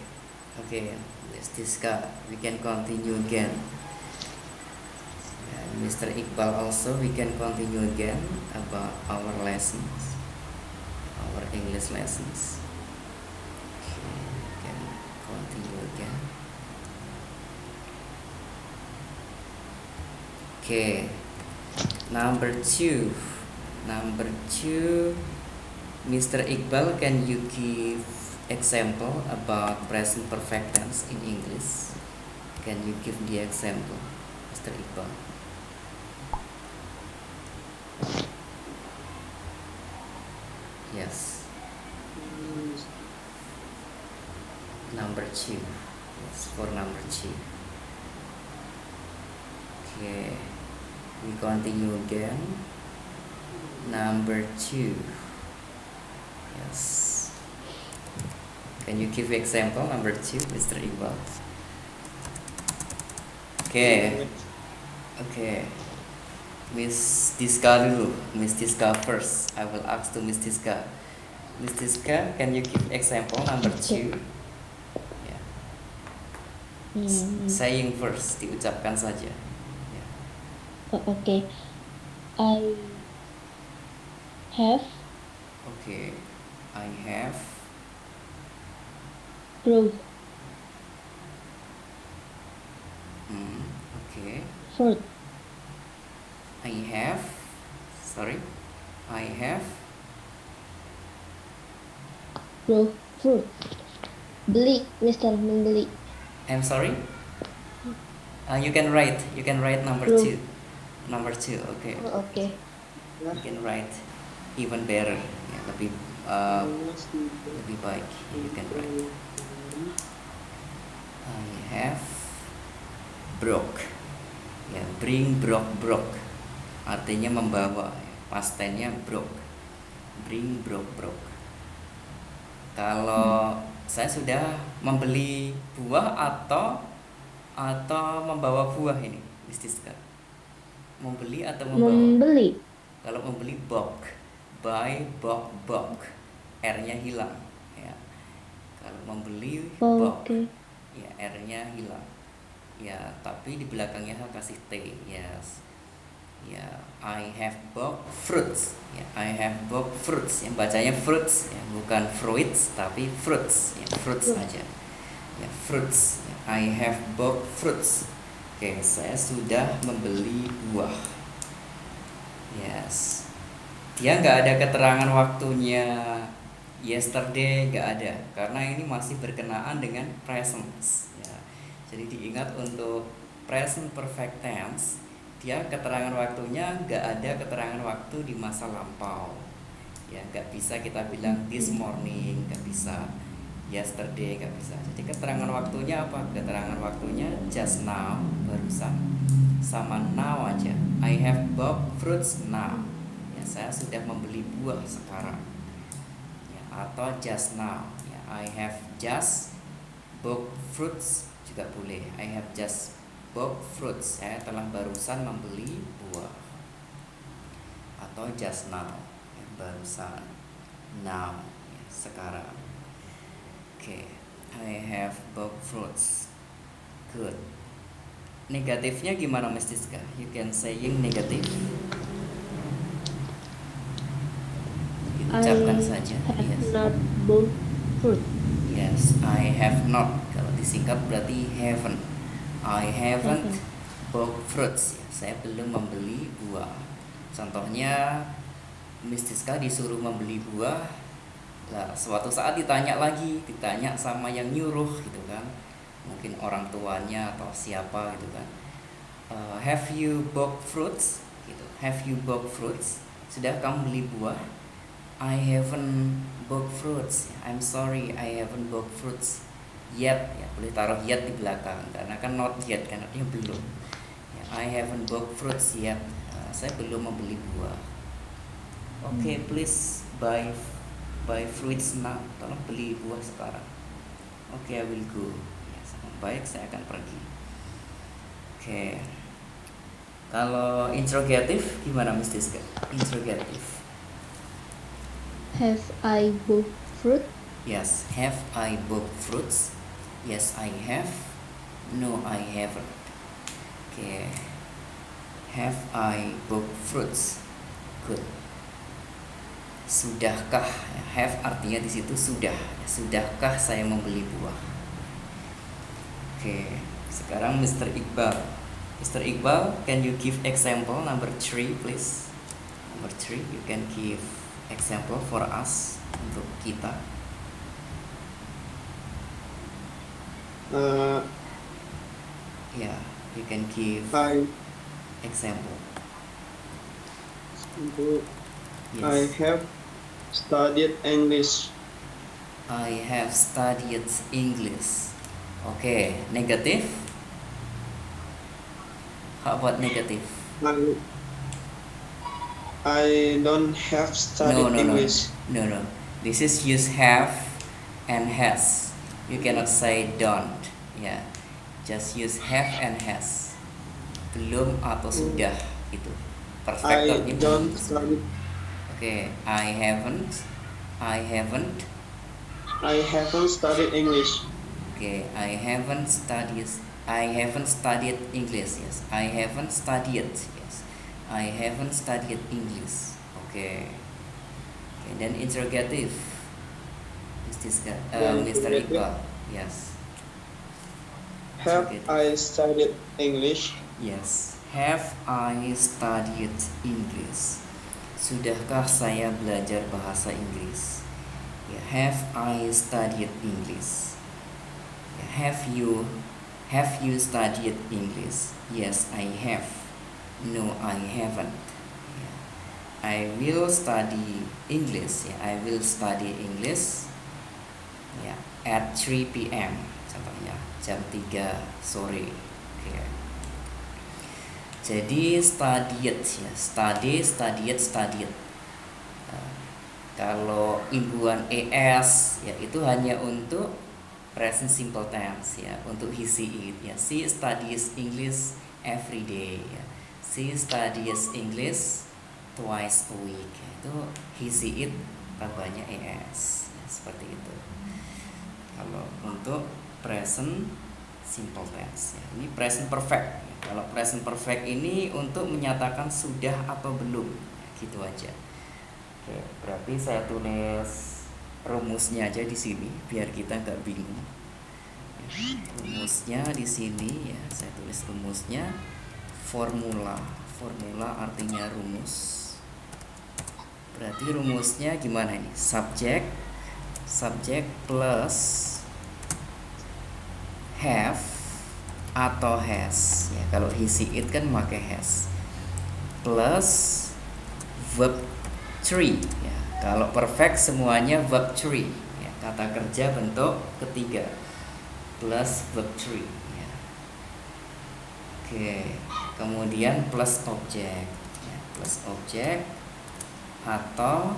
okay, let's discuss. We can continue again. And Mr. Iqbal also, we can continue again about our lessons, our English lessons. Okay, we can continue again. Okay, number two, Mr. Iqbal, can you give example about present perfect tense in English? Can you give the example, Mr. Iqbal? Yes, number two. Yes, for number two. Okay, we continue again. Number two. Yes. Can you give example number two, Mr. Iqbal? Okay. Okay. Miss Diska dulu. Miss Diska first. I will ask to Miss Diska. Miss Diska, can you give example number two? Yeah. Saying first, diucapkan saja. Yeah. Okay. I have Okay. I have growth okay. fruit. I have Growth fruit. Beli, Mr. Membeli. I'm sorry. You can write number Growth. two. Number two, okay. Oh, okay. You can write even better. Ya, lebih baik. You can write. I have broke. Ya, bring, broke. Artinya membawa. Past tense-nya broke. Bring, broke. Kalau saya sudah membeli buah atau membawa buah ini, Miss Diska. Membeli atau membawa? Membeli. Kalau membeli bought, buy, bought, R-nya hilang. Ya. Kalau membeli bought, Okay. ya R-nya hilang. Ya, tapi di belakangnya kasih T. Yes. Ya, I have bought fruits. Ya, I have bought fruits. Yang bacanya fruits, ya, bukan fruits tapi fruits. Ya, fruits aja. Ya, fruits. Ya, I have bought fruits. Oke, saya sudah membeli buah. Yes. Dia nggak ada keterangan waktunya yesterday, nggak ada, karena ini masih berkenaan dengan present. Ya. Jadi diingat untuk present perfect tense, dia keterangan waktunya nggak ada keterangan waktu di masa lampau. Ya, nggak bisa kita bilang this morning, nggak bisa yesterday, nggak bisa. Jadi keterangan waktunya apa? Keterangan waktunya just now, barusan, sama now aja. I have bought fruits now. Ya, saya sudah membeli buah sekarang. Ya, atau just now. Ya, I have just bought fruits juga boleh. I have just bought fruits. Saya telah barusan membeli buah. Atau just now. Ya, barusan. Now. Ya, sekarang. Oke, I have bought fruits. Good. Negatifnya gimana, Miss Tiska? You can saying negatif. Diucapkan I saja. have Yes. not bought fruit. Yes, I have not. Kalau disingkat berarti haven't. I haven't bought fruits. Ya, saya belum membeli buah. Contohnya, Miss Tiska disuruh membeli buah. Lah, suatu saat ditanya sama yang nyuruh gitu kan, mungkin orang tuanya atau siapa gitu kan. Have you bought fruits? Gitu. Have you bought fruits? Sudah kamu beli buah? I haven't bought fruits. I'm sorry, I haven't bought fruits yet. Ya, boleh taruh yet di belakang karena kan not yet kan artinya belum. Ya, I haven't bought fruits yet. Saya belum membeli buah. Oke, please buy fruits now. Tolong beli buah sekarang. Oke, I will go. Ya, baik, saya akan pergi. Oke. Kalau interrogatif gimana, Miss Tiska? Interrogatif. Have I bought fruit? Yes, have I bought fruits? Yes, I have. No, I haven't. Oke. Have I bought fruits? Good. Sudahkah? Have artinya di situ sudah. Sudahkah saya membeli buah? Oke. Sekarang Mr. Iqbal. Mr. Iqbal, can you give example number 3, please? Number 3, you can give example for us, untuk kita. Yeah, you can give example. Yes. I have studied English. I have studied English. Okay, negative. How about negative? I don't have studied English. No. This is use have and has. You cannot say don't. Yeah, just use have and has. Belum atau sudah itu. Perfect. I don't study. Okay, I haven't studied English. Okay, I haven't studied English. Yes, I haven't studied. Yes, I haven't studied English. Okay. Okay, then interrogative. Mr. Iqbal. Yes. Have I studied English? Yes. Have I studied English? Sudahkah saya belajar bahasa Inggris? Ya, have I studied English? Ya, have you studied English? Yes, I have. No, I haven't. Ya, I will study English. Ya, I will study English. Ya, at 3 p.m. Contohnya jam 3 sore. Oke. Jadi studied ya, studied. Kalau imbuhan es ya itu hanya untuk present simple tense ya, untuk he see it ya. She studies English every day ya. She studies English twice a week ya. Itu he see it tambahnya es ya, seperti itu. Kalau untuk present simple tense ya. Ini present perfect ya. Kalau present perfect ini untuk menyatakan sudah atau belum, gitu aja. Oke, berarti saya tulis rumusnya aja di sini biar kita nggak bingung. Rumusnya di sini ya, saya tulis rumusnya. Formula artinya rumus. Berarti rumusnya gimana ini? Subject plus have atau has ya, kalau he she it kan pakai has, plus verb 3 ya. Kalau perfect semuanya verb 3 ya, kata kerja bentuk ketiga plus verb 3 ya. Oke, kemudian plus object ya, plus object atau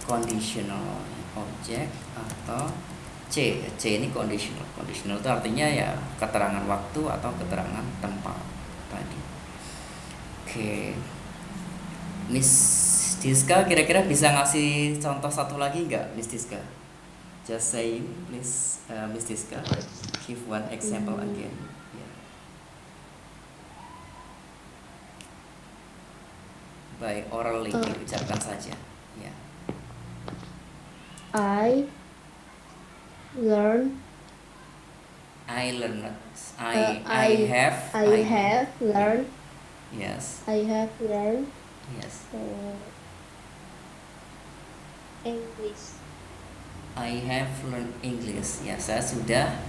conditional object atau C ini conditional itu artinya ya keterangan waktu atau keterangan tempat tadi. Oke, Miss Diska kira-kira bisa ngasih contoh satu lagi nggak, Miss Diska? Just saying, please, Miss Diska, give one example again. Yeah. By orally diucapkan saja. Ya. I learned. I learned. I have learned. Yes. I have learned Yes. English. I have learned English. Ya, saya sudah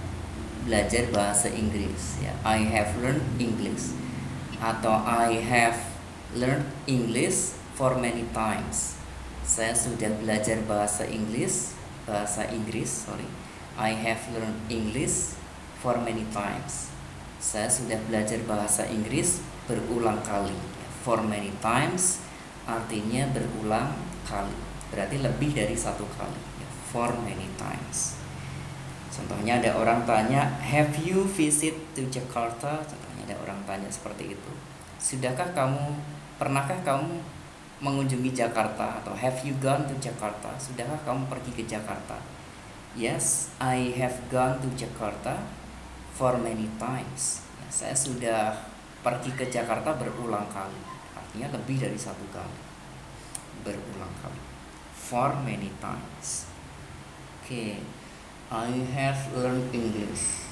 belajar bahasa Inggris. Ya, I have learned English. Atau I have learned English for many times. Saya sudah belajar bahasa Inggris. I have learned English for many times. Saya sudah belajar bahasa Inggris berulang kali. For many times artinya berulang kali. Berarti lebih dari satu kali. For many times. Contohnya ada orang tanya, have you visit to Jakarta? Contohnya ada orang tanya seperti itu. Pernahkah kamu mengunjungi Jakarta? Atau have you gone to Jakarta? Sudahkah kamu pergi ke Jakarta? Yes, I have gone to Jakarta for many times. Ya, saya sudah pergi ke Jakarta berulang kali. Artinya lebih dari satu kali. Berulang kali. For many times. Oke, I have learned English.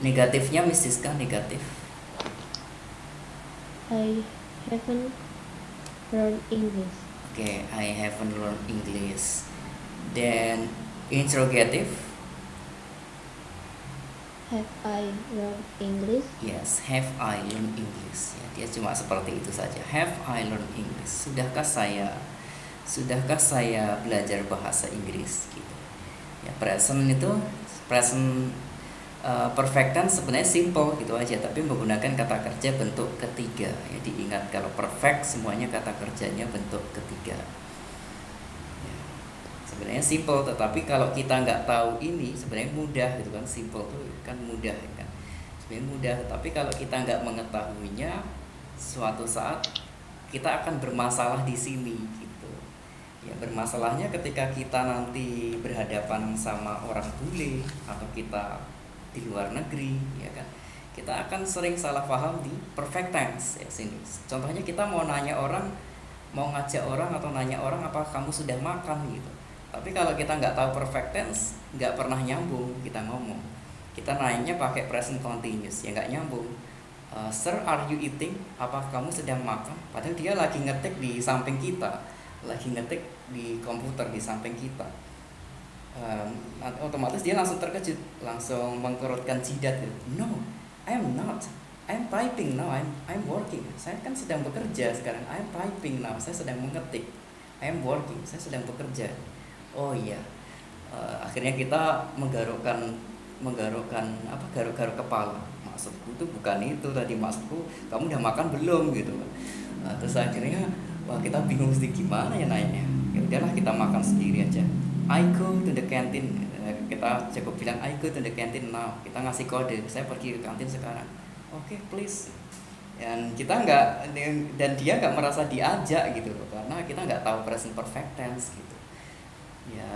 Negatifnya Miss Siska, negatif. I haven't learned English. Oke, I haven't learned English. Then interrogative. Have I learned English? Yes, have I learned English. Ya, dia cuma seperti itu saja. Have I learned English? Sudahkah saya belajar bahasa Inggris gitu. Ya, present perfect kan sebenarnya simple gitu aja, tapi menggunakan kata kerja bentuk ketiga. Ya, diingat kalau perfect semuanya kata kerjanya bentuk ketiga. Ya, sebenarnya simple, tetapi kalau kita nggak tahu ini sebenarnya mudah gitu kan. Simple tuh kan mudah kan, sebenarnya mudah, tapi kalau kita nggak mengetahuinya, suatu saat kita akan bermasalah di sini gitu. Ya, bermasalahnya ketika kita nanti berhadapan sama orang bule atau kita di luar negeri, ya kan, kita akan sering salah paham di perfect tense ya sini. Contohnya kita mau ngajak orang atau nanya orang apakah kamu sudah makan gitu. Tapi kalau kita nggak tahu perfect tense, nggak pernah nyambung kita ngomong. Kita nanya pakai present continuous ya nggak nyambung. Sir, are you eating? Apakah kamu sedang makan? Padahal dia lagi ngetik di samping kita, lagi ngetik di komputer di samping kita. Otomatis dia langsung terkejut, langsung mengkerutkan jidat gitu. No, I'm not. I'm typing now. I'm working. Saya kan sedang bekerja sekarang. I'm typing now. Saya sedang mengetik. I'm working. Saya sedang bekerja. Oh iya. Akhirnya kita menggarukkan garuk-garuk kepala. Maksudku tuh bukan itu tadi, maksudku kamu udah makan belum gitu. Terus akhirnya kita bingung sih gimana ya nanya. Ya udahlah kita makan sendiri aja. I go to the canteen. Kita cukup bilang I go to the canteen now. Kita ngasih kode, saya pergi ke kantin sekarang. Oke, please. Dan dia nggak merasa diajak gitu loh, karena kita nggak tahu present perfect tense gitu. Ya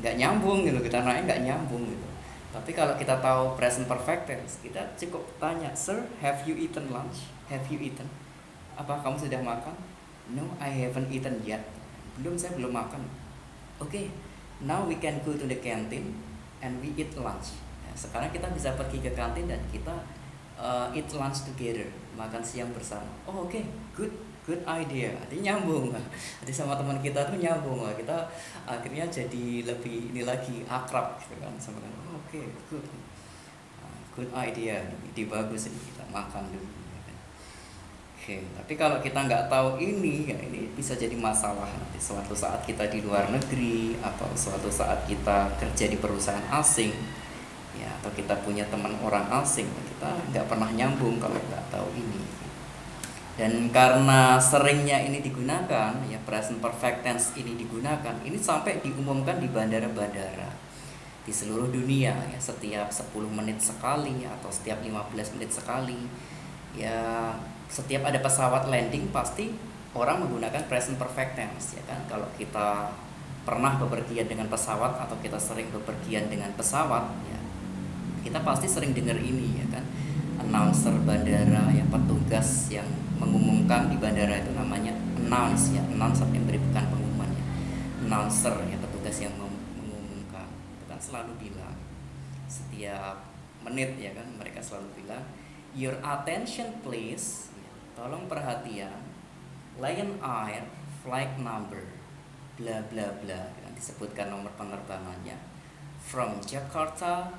nggak nyambung gitu, kita nanya nggak nyambung gitu. Tapi kalau kita tahu present perfect tense, kita cukup tanya, "Sir, have you eaten lunch? Have you eaten?" Apa kamu sudah makan? "No, I haven't eaten yet." Belum, saya belum makan. Oke, now we can go to the canteen and we eat lunch. Ya, sekarang kita bisa pergi ke kantin dan kita eat lunch together, makan siang bersama. Oh, oke, good idea. Jadi nyambung. Jadi sama teman kita tuh nyambung lah. Kita akhirnya jadi lebih ini lagi akrab gitu kan sama kan. Oh, oke, good. Good idea. Ide bagus ini, kita makan dulu. Ya kan. Oke, tapi kalau kita nggak tahu ini, ya ini bisa jadi masalah nanti suatu saat kita di luar negeri atau suatu saat kita kerja di perusahaan asing, ya atau kita punya teman orang asing, kita nggak pernah nyambung kalau nggak tahu ini. Dan karena seringnya ini digunakan, ya present perfect tense ini digunakan, ini sampai diumumkan di bandara-bandara di seluruh dunia, ya setiap 10 menit sekali atau setiap 15 menit sekali. Ya setiap ada pesawat landing pasti orang menggunakan present perfect tense, ya kan. Kalau kita pernah bepergian dengan pesawat atau kita sering bepergian dengan pesawat, ya kita pasti sering dengar ini, ya kan. Announcer bandara, ya petugas yang mengumumkan di bandara itu namanya announce, ya announcer yang berikan pengumumannya. Announcer, ya petugas yang mengumumkan itu kan selalu bilang setiap menit, ya kan, mereka selalu bilang, "Your attention please." Ya, tolong perhatian. Lion Air flight number bla bla bla, ya, disebutkan nomor penerbangannya. From Jakarta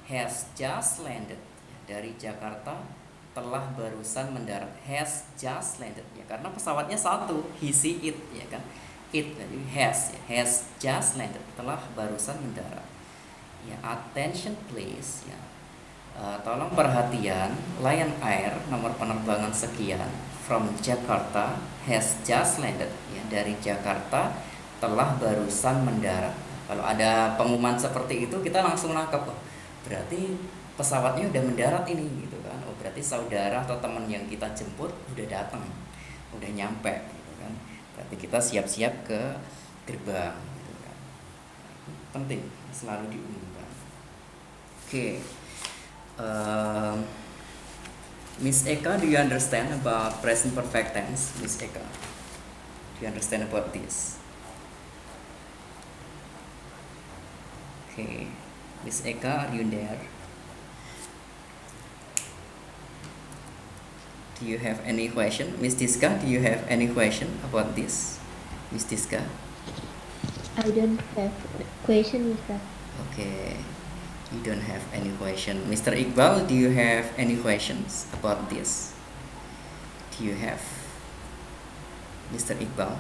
has just landed. Ya, dari Jakarta telah barusan mendarat. Has just landed, ya karena pesawatnya satu, he, she, it, ya kan. It jadi has, ya has just landed, telah barusan mendarat. Ya, attention please, ya. Tolong perhatian, Lion Air nomor penerbangan sekian from Jakarta has just landed, ya dari Jakarta telah barusan mendarat. Kalau ada pengumuman seperti itu kita langsung nangkep, oh, berarti pesawatnya udah mendarat ini gitu kan. Oh, berarti saudara atau teman yang kita jemput udah datang, udah nyampe gitu kan. Berarti kita siap-siap ke gerbang gitu kan. Penting selalu diumumkan. Oke. Miss Eka, do you understand about present perfect tense? Miss Eka, do you understand about this? Okay, Miss Eka, are you there? Do you have any question? Miss Diska, do you have any question about this? Miss Diska? I don't have question, Mr. Okay, you don't have any question. Mr. Iqbal, do you have any questions about this? Do you have? Mr. Iqbal?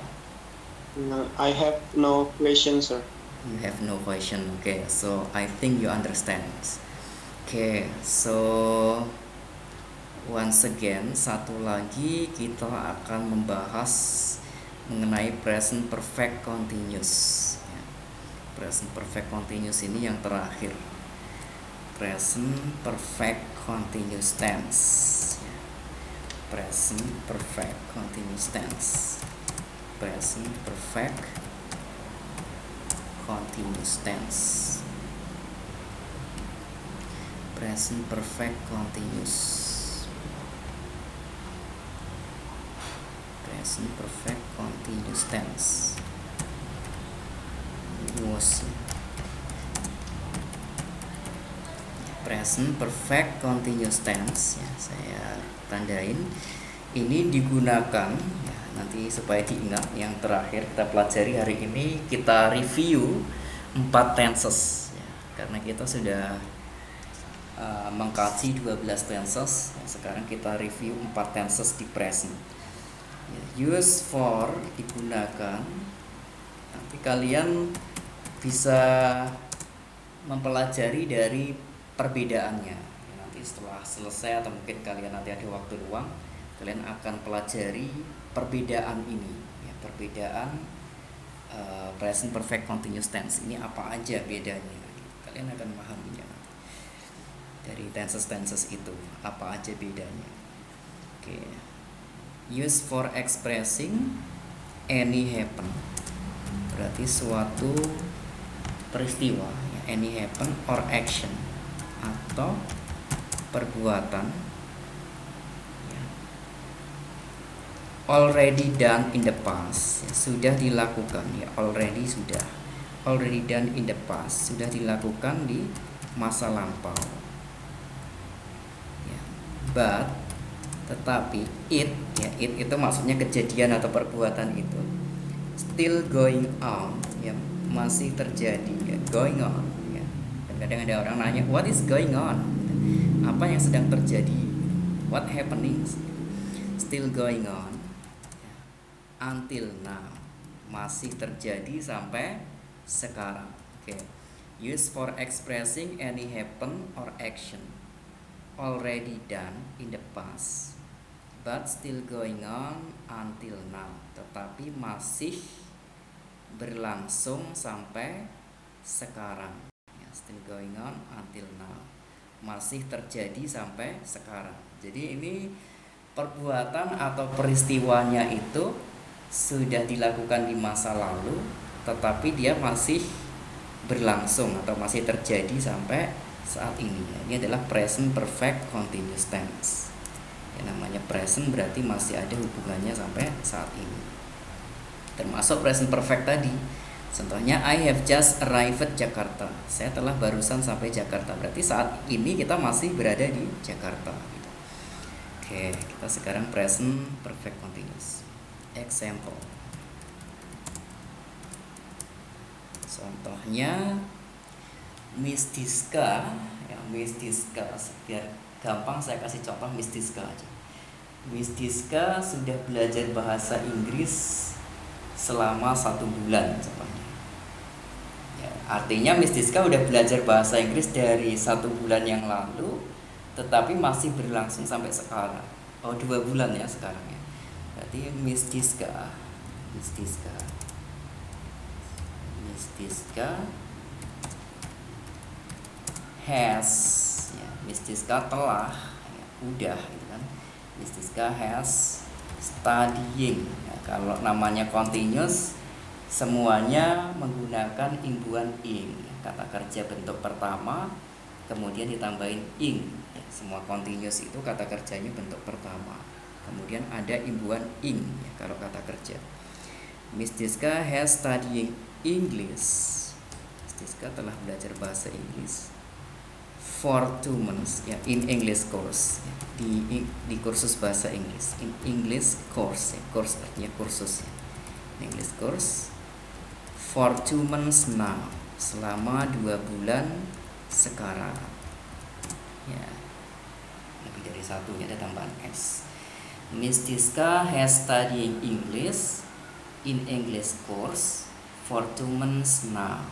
No, I have no question, sir. You have no question. Okay, so I think you understand. Okay, so once again, satu lagi kita akan membahas mengenai present perfect continuous. Ya, present perfect continuous ini yang terakhir. Present perfect continuous tense. Ya, present perfect continuous tense. Present perfect continuous tense. Present perfect continuous. Present perfect continuous tense. Was. Present perfect continuous tense, ya saya tandain. Ini digunakan, ya, nanti supaya diingat yang terakhir kita pelajari hari ini, kita review 4 tenses, ya, karena kita sudah mengkaji 12 tenses, ya, sekarang kita review 4 tenses di present. Ya, use for digunakan, nanti kalian bisa mempelajari dari perbedaannya, ya, nanti setelah selesai atau mungkin kalian nanti ada waktu luang, kalian akan pelajari perbedaan ini, ya, perbedaan present perfect continuous tense ini apa aja bedanya. Kalian akan memahaminya nanti. Dari tenses itu apa aja bedanya. Oke. Use for expressing any happen, berarti suatu peristiwa, ya, any happen or action. atau perbuatan ya, already done in the past ya, sudah dilakukan ya, already done in the past, sudah dilakukan di masa lampau ya. But tetapi it itu maksudnya kejadian atau perbuatan itu still going on ya, masih terjadi ya, going on ya. Dan kadang ada orang nanya what is going on, apa yang sedang terjadi, what happening, still going on ya. Until now, masih terjadi sampai sekarang. Oke. Use for expressing any happen or action already done in the past but still going on until now, tetapi masih berlangsung sampai sekarang ya, still going on until now, masih terjadi sampai sekarang. Jadi ini perbuatan atau peristiwanya itu sudah dilakukan di masa lalu, tetapi dia masih berlangsung atau masih terjadi sampai saat ini. Ini adalah present perfect continuous tense. Yang namanya present berarti masih ada hubungannya sampai saat ini. Termasuk present perfect tadi. Contohnya I have just arrived at Jakarta. Saya telah barusan sampai Jakarta. Berarti saat ini kita masih berada di Jakarta gitu. Oke, kita sekarang present perfect continuous. Example. Contohnya Miss Diska ya, Miss Diska, biar gampang saya kasih contoh Miss Diska aja. Miss Diska sudah belajar bahasa Inggris selama 1 bulan contohnya ya, artinya Miss Diska udah belajar bahasa Inggris dari 1 bulan yang lalu, tetapi masih berlangsung sampai sekarang. 2 bulan ya sekarang ya. Berarti Miss Diska has ya, Miss Diska telah ya, udah gitu kan. Miss Diska has studying ya, kalau namanya continuous semuanya menggunakan imbuhan ing ya, kata kerja bentuk pertama kemudian ditambahin ing ya, semua continuous itu kata kerjanya bentuk pertama kemudian ada imbuhan ing ya, kalau kata kerja. Miss Diska has studying English. Miss Diska telah belajar bahasa Inggris for 2 months ya, in English course ya, di kursus bahasa Inggris, in English course ya, course artinya kursus ya, English course for 2 months now, selama 2 bulan sekarang ya, lebih dari satu ya, ada tambahan s. Miss Diska has studying English in English course for 2 months now.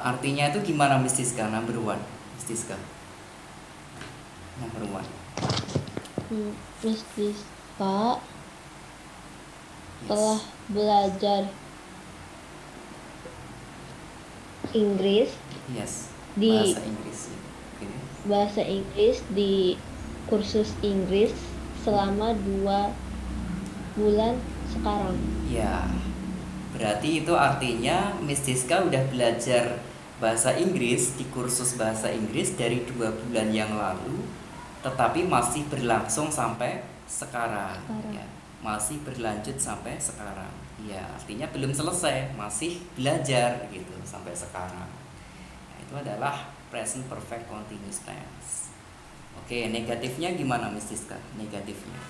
Artinya itu gimana Miss Diska? Number 1 Miss Diska. Number 1 Miss Diska telah belajar Inggris yes di bahasa Inggris ya. Okay. bahasa Inggris di kursus Inggris selama 2 bulan sekarang. Ya, berarti itu artinya Miss Diska udah belajar bahasa Inggris di kursus bahasa Inggris dari 2 bulan yang lalu, tetapi masih berlangsung sampai sekarang. Ya, masih berlanjut sampai sekarang. Ya, artinya belum selesai, masih belajar gitu sampai sekarang. Nah, itu adalah present perfect continuous tense. Oke, negatifnya gimana Miss Diska? Negatifnya.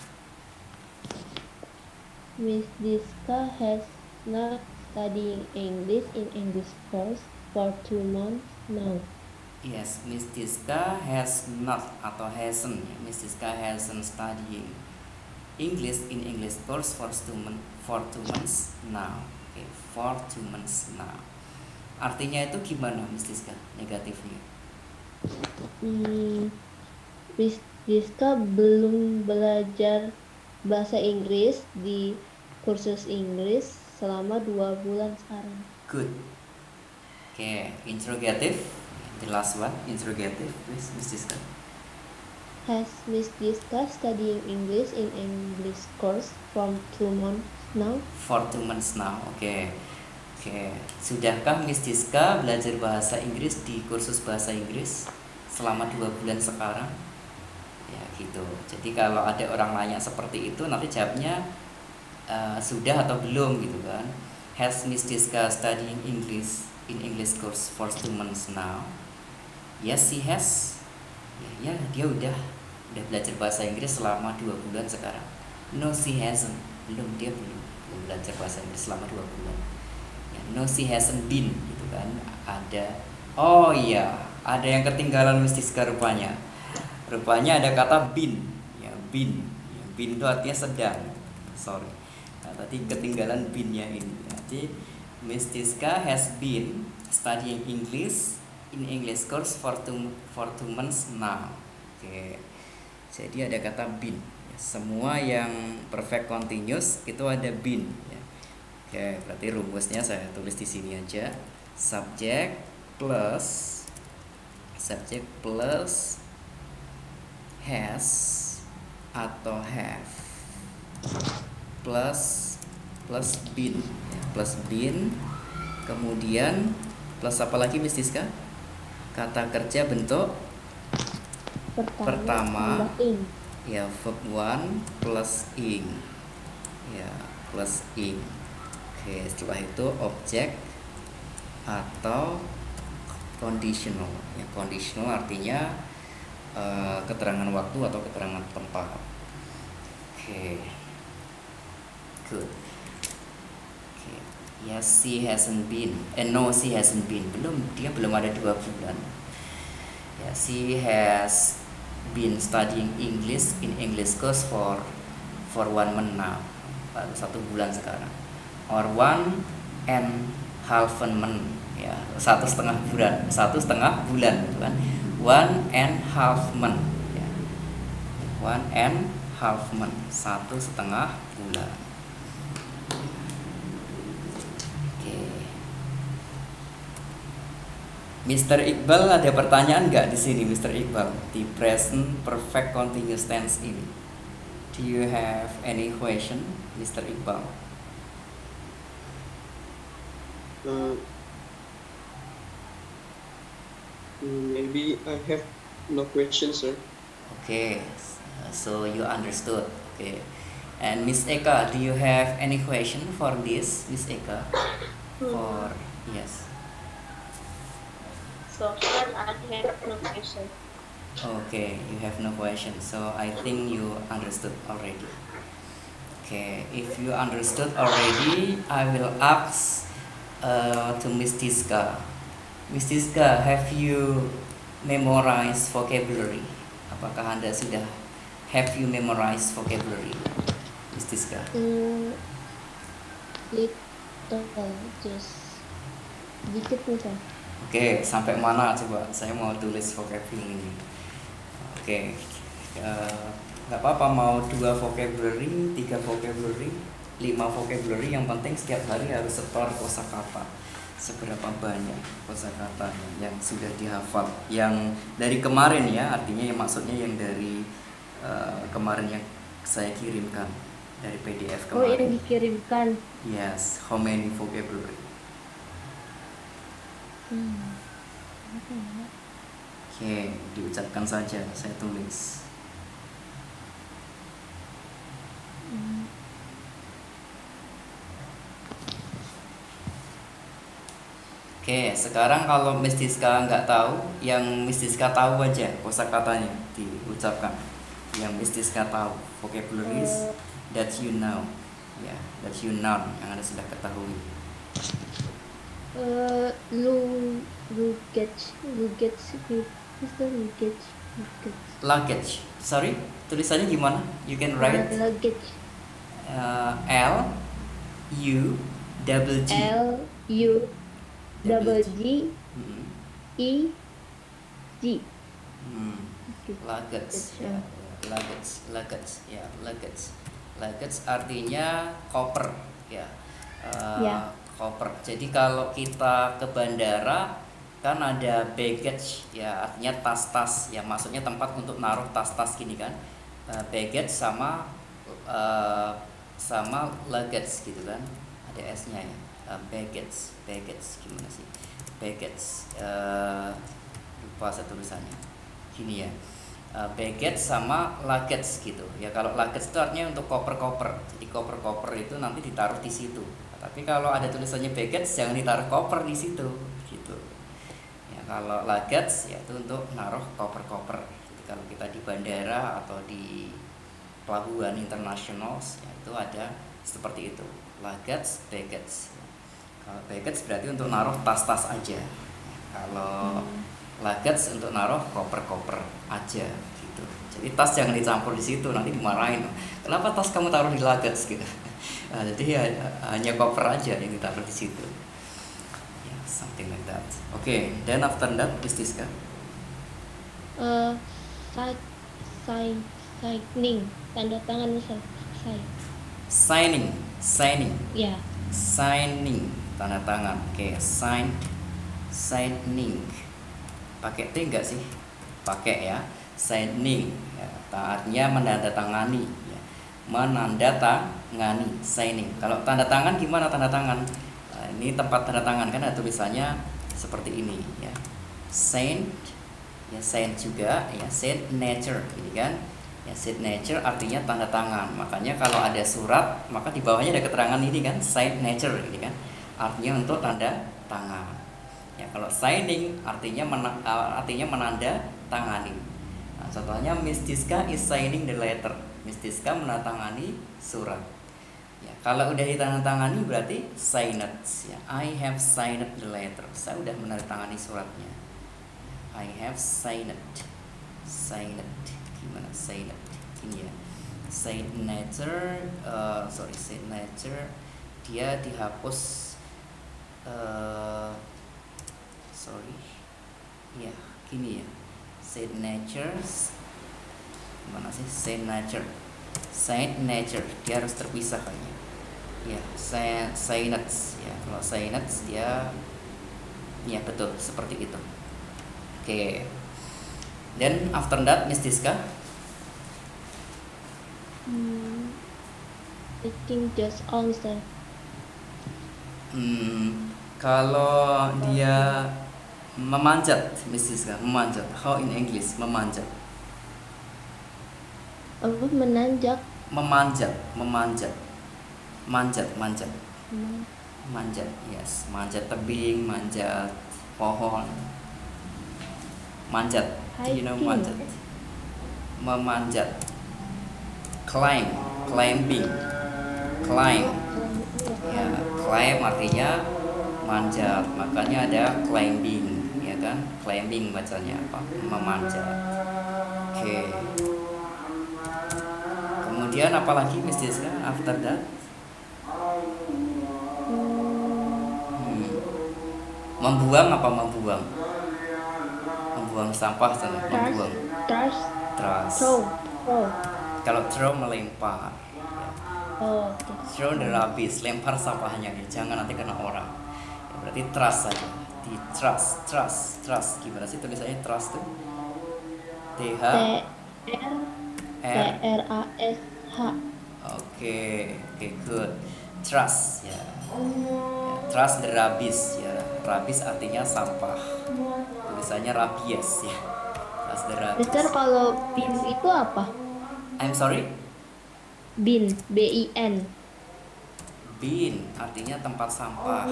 Miss Diska has not studying English in English course for 2 months now. Yes, Miss Diska has not atau hasn't. Miss Diska hasn't studying English in English course for 2 months now. Okay, for 2 months now. Artinya itu gimana Miss Diska? Negatifnya. Miss Diska belum belajar bahasa Inggris di kursus Inggris selama 2 bulan sekarang. Good. Okay, interrogative. The last one, interrogative, please, Miss Diska. Has Miss Diska studying English in English course from 2 months now? For 2 months now. Okay. Oke, sudahkah Miss Diska belajar bahasa Inggris di kursus bahasa Inggris selama 2 bulan sekarang? Ya gitu. Jadi kalau ada orang nanya seperti itu, nanti jawabnya sudah atau belum gitu kan. Has Miss Diska studying English in English course for 2 months now? Yes, she has. Ya, dia udah belajar bahasa Inggris selama 2 bulan sekarang. No, she hasn't. Dia belum belajar bahasa Inggris selama 2 bulan. Ya, no, she hasn't been gitu kan. Oh iya, ada yang ketinggalan Miss Diska rupanya. Rupanya ada kata been. Ya, been. Ya, been itu artinya sedang. Sorry. Nah, tadi ketinggalan been-nya ini. Jadi Miss Diska has been studying English in English course for 2 months now. Oke. Jadi ada kata been. Ya, semua yang perfect continuous itu ada been. Ya. Oke, berarti rumusnya saya tulis di sini aja. Subject plus has atau have plus been, ya, plus been, kemudian plus apa lagi Miss Diska? Kata kerja bentuk pertama ya, verb 1 plus ing, ya, plus ing. Oke, setelah itu objek atau conditional. Ya, conditional artinya keterangan waktu atau keterangan tempat. Oke, good. Oke, yes, she hasn't been. No, she hasn't been. Dia belum ada 2 bulan. Ya, she has been studying English in English course for 1 month now. Baru 1 bulan sekarang. Or 1.5 month. Ya, 1,5 bulan. 1,5 bulan, gitu kan? 1.5 month. Ya. 1.5 month. 1,5 bulan. Oke. Mr. Iqbal, ada pertanyaan nggak di sini, Mr. Iqbal, di present perfect continuous tense ini? Do you have any question, Mr. Iqbal? Maybe I have no question, sir. Okay, so you understood. Okay, and Miss Eka, do you have any question for this, Miss Eka? For yes. So far, I have no question. Okay, you have no question. So I think you understood already. Okay, if you understood already, I will ask to Miss Diska. Miss Diska, have you memorized vocabulary? Apakah Anda sudah have you memorized vocabulary, Miss Diska? Little, just dikit misal. Oke, sampai mana coba? Saya mau tulis vocabulary ini. Oke, nggak apa-apa, mau 2 vocabulary, 3 vocabulary, 5 vocabulary. Yang penting setiap hari harus setor kosakata. Seberapa banyak kosakatanya yang sudah dihafal, yang dari kemarin ya, artinya yang maksudnya yang dari kemarin yang saya kirimkan dari PDF kemarin. Oh, yang dikirimkan. Yes, how many vocabulary? Oke, diucapkan saja, saya tulis. Oke, sekarang kalau Miss Diska nggak tahu, yang Miss Diska tahu aja kosakatanya diucapkan. Yang Miss Diska tahu, vocabularies that you know, ya, that you know, yang Anda sudah ketahui. Luggage. Sorry, tulisannya gimana? You can write Luggage. L U double G. L U double G E G. Luggage. Ya. Luggage artinya koper, ya. Koper. Jadi kalau kita ke bandara kan ada baggage, ya, artinya tas-tas, ya, maksudnya tempat untuk naruh tas-tas gini kan. Baggage sama luggage gitu kan, ada S-nya ya. baggage gimana sih? Baggage, lupa saya tulisannya. Gini ya, baggage sama luggage gitu. Ya kalau luggage itu artinya untuk koper-koper. Jadi koper-koper itu nanti ditaruh di situ. Tapi kalau ada tulisannya baggage jangan ditaruh koper di situ gitu. Ya kalau luggage ya itu untuk naruh koper-koper. Jadi kalau kita di bandara atau di pelabuhan internasional ya itu ada seperti itu, luggage, baggage. Kalau baggage berarti untuk naruh tas-tas aja. Kalau luggage untuk naruh koper-koper aja gitu. Jadi tas jangan dicampur di situ, nanti dimarahin. Kenapa tas kamu taruh di luggage gitu? Nah, jadi ya hanya koper aja yang ditaruh di situ. Ya, something like that. Okay, then after that, is this kan? Signing, tanda tangan misal. Signing, Ya. signing, tanda tangan. Oke, signing. Pakai T enggak sih? Pakai ya. Signing. Ya, artinya menandatangani. Ya. Menandatangani, signing. Kalau tanda tangan gimana tanda tangan? Nah, ini tempat tanda tangan kan ada tulisannya seperti ini ya. Sign, ya sign juga ya, signature, ini kan? Ya signature artinya tanda tangan. Makanya kalau ada surat maka di bawahnya ada keterangan ini kan, signature ini kan. Artinya untuk tanda tangan. Ya kalau signing artinya menanda tangani. Nah, contohnya Miss Diska is signing the letter. Miss Diska menandatangani surat. Ya, kalau udah ditandatangani berarti signed ya. I have signed the letter. Saya udah menandatangani suratnya. I have signed. Gimana signed? Ini ya. Signature dia dihapus ya gini ya. Signatures mana sih signature dia harus terpisah kayaknya ya. Signed ya, kalau signed dia ya betul seperti itu. Oke. Then after that Miss Diska, I think just answer. Kalau dia memanjat, Miss Diska, memanjat. How in English memanjat? Apa menanjak? Memanjat. Manjat. Hmm. Manjat, yes. Manjat tebing, manjat pohon. Manjat. Do you know Hiking. manjat? Memanjat. Climbing. Ya, climb artinya manjat. Makanya ada climbing, ya kan? Climbing bacanya apa? Memanjat. Oke. Kemudian apalagi Miss Diska after that? Membuang apa membuang? Membuang sampah sana, membuang. Trash. Throw. Kalau throw melempar. Oh, okay. Throw the rubbish, lempar sampahnya ya. Jangan nanti kena orang. Ya, berarti trust saja. Di trust. Gimana sih tulisannya trust tuh? TRASH. Oke, good. Trust ya. Trust the rubbish ya. Rubbish artinya sampah. Tulisannya rabies ya. Trust the rubbish. Mister, kalau bin itu apa? I'm sorry? Bin, BIN. Bin artinya tempat sampah.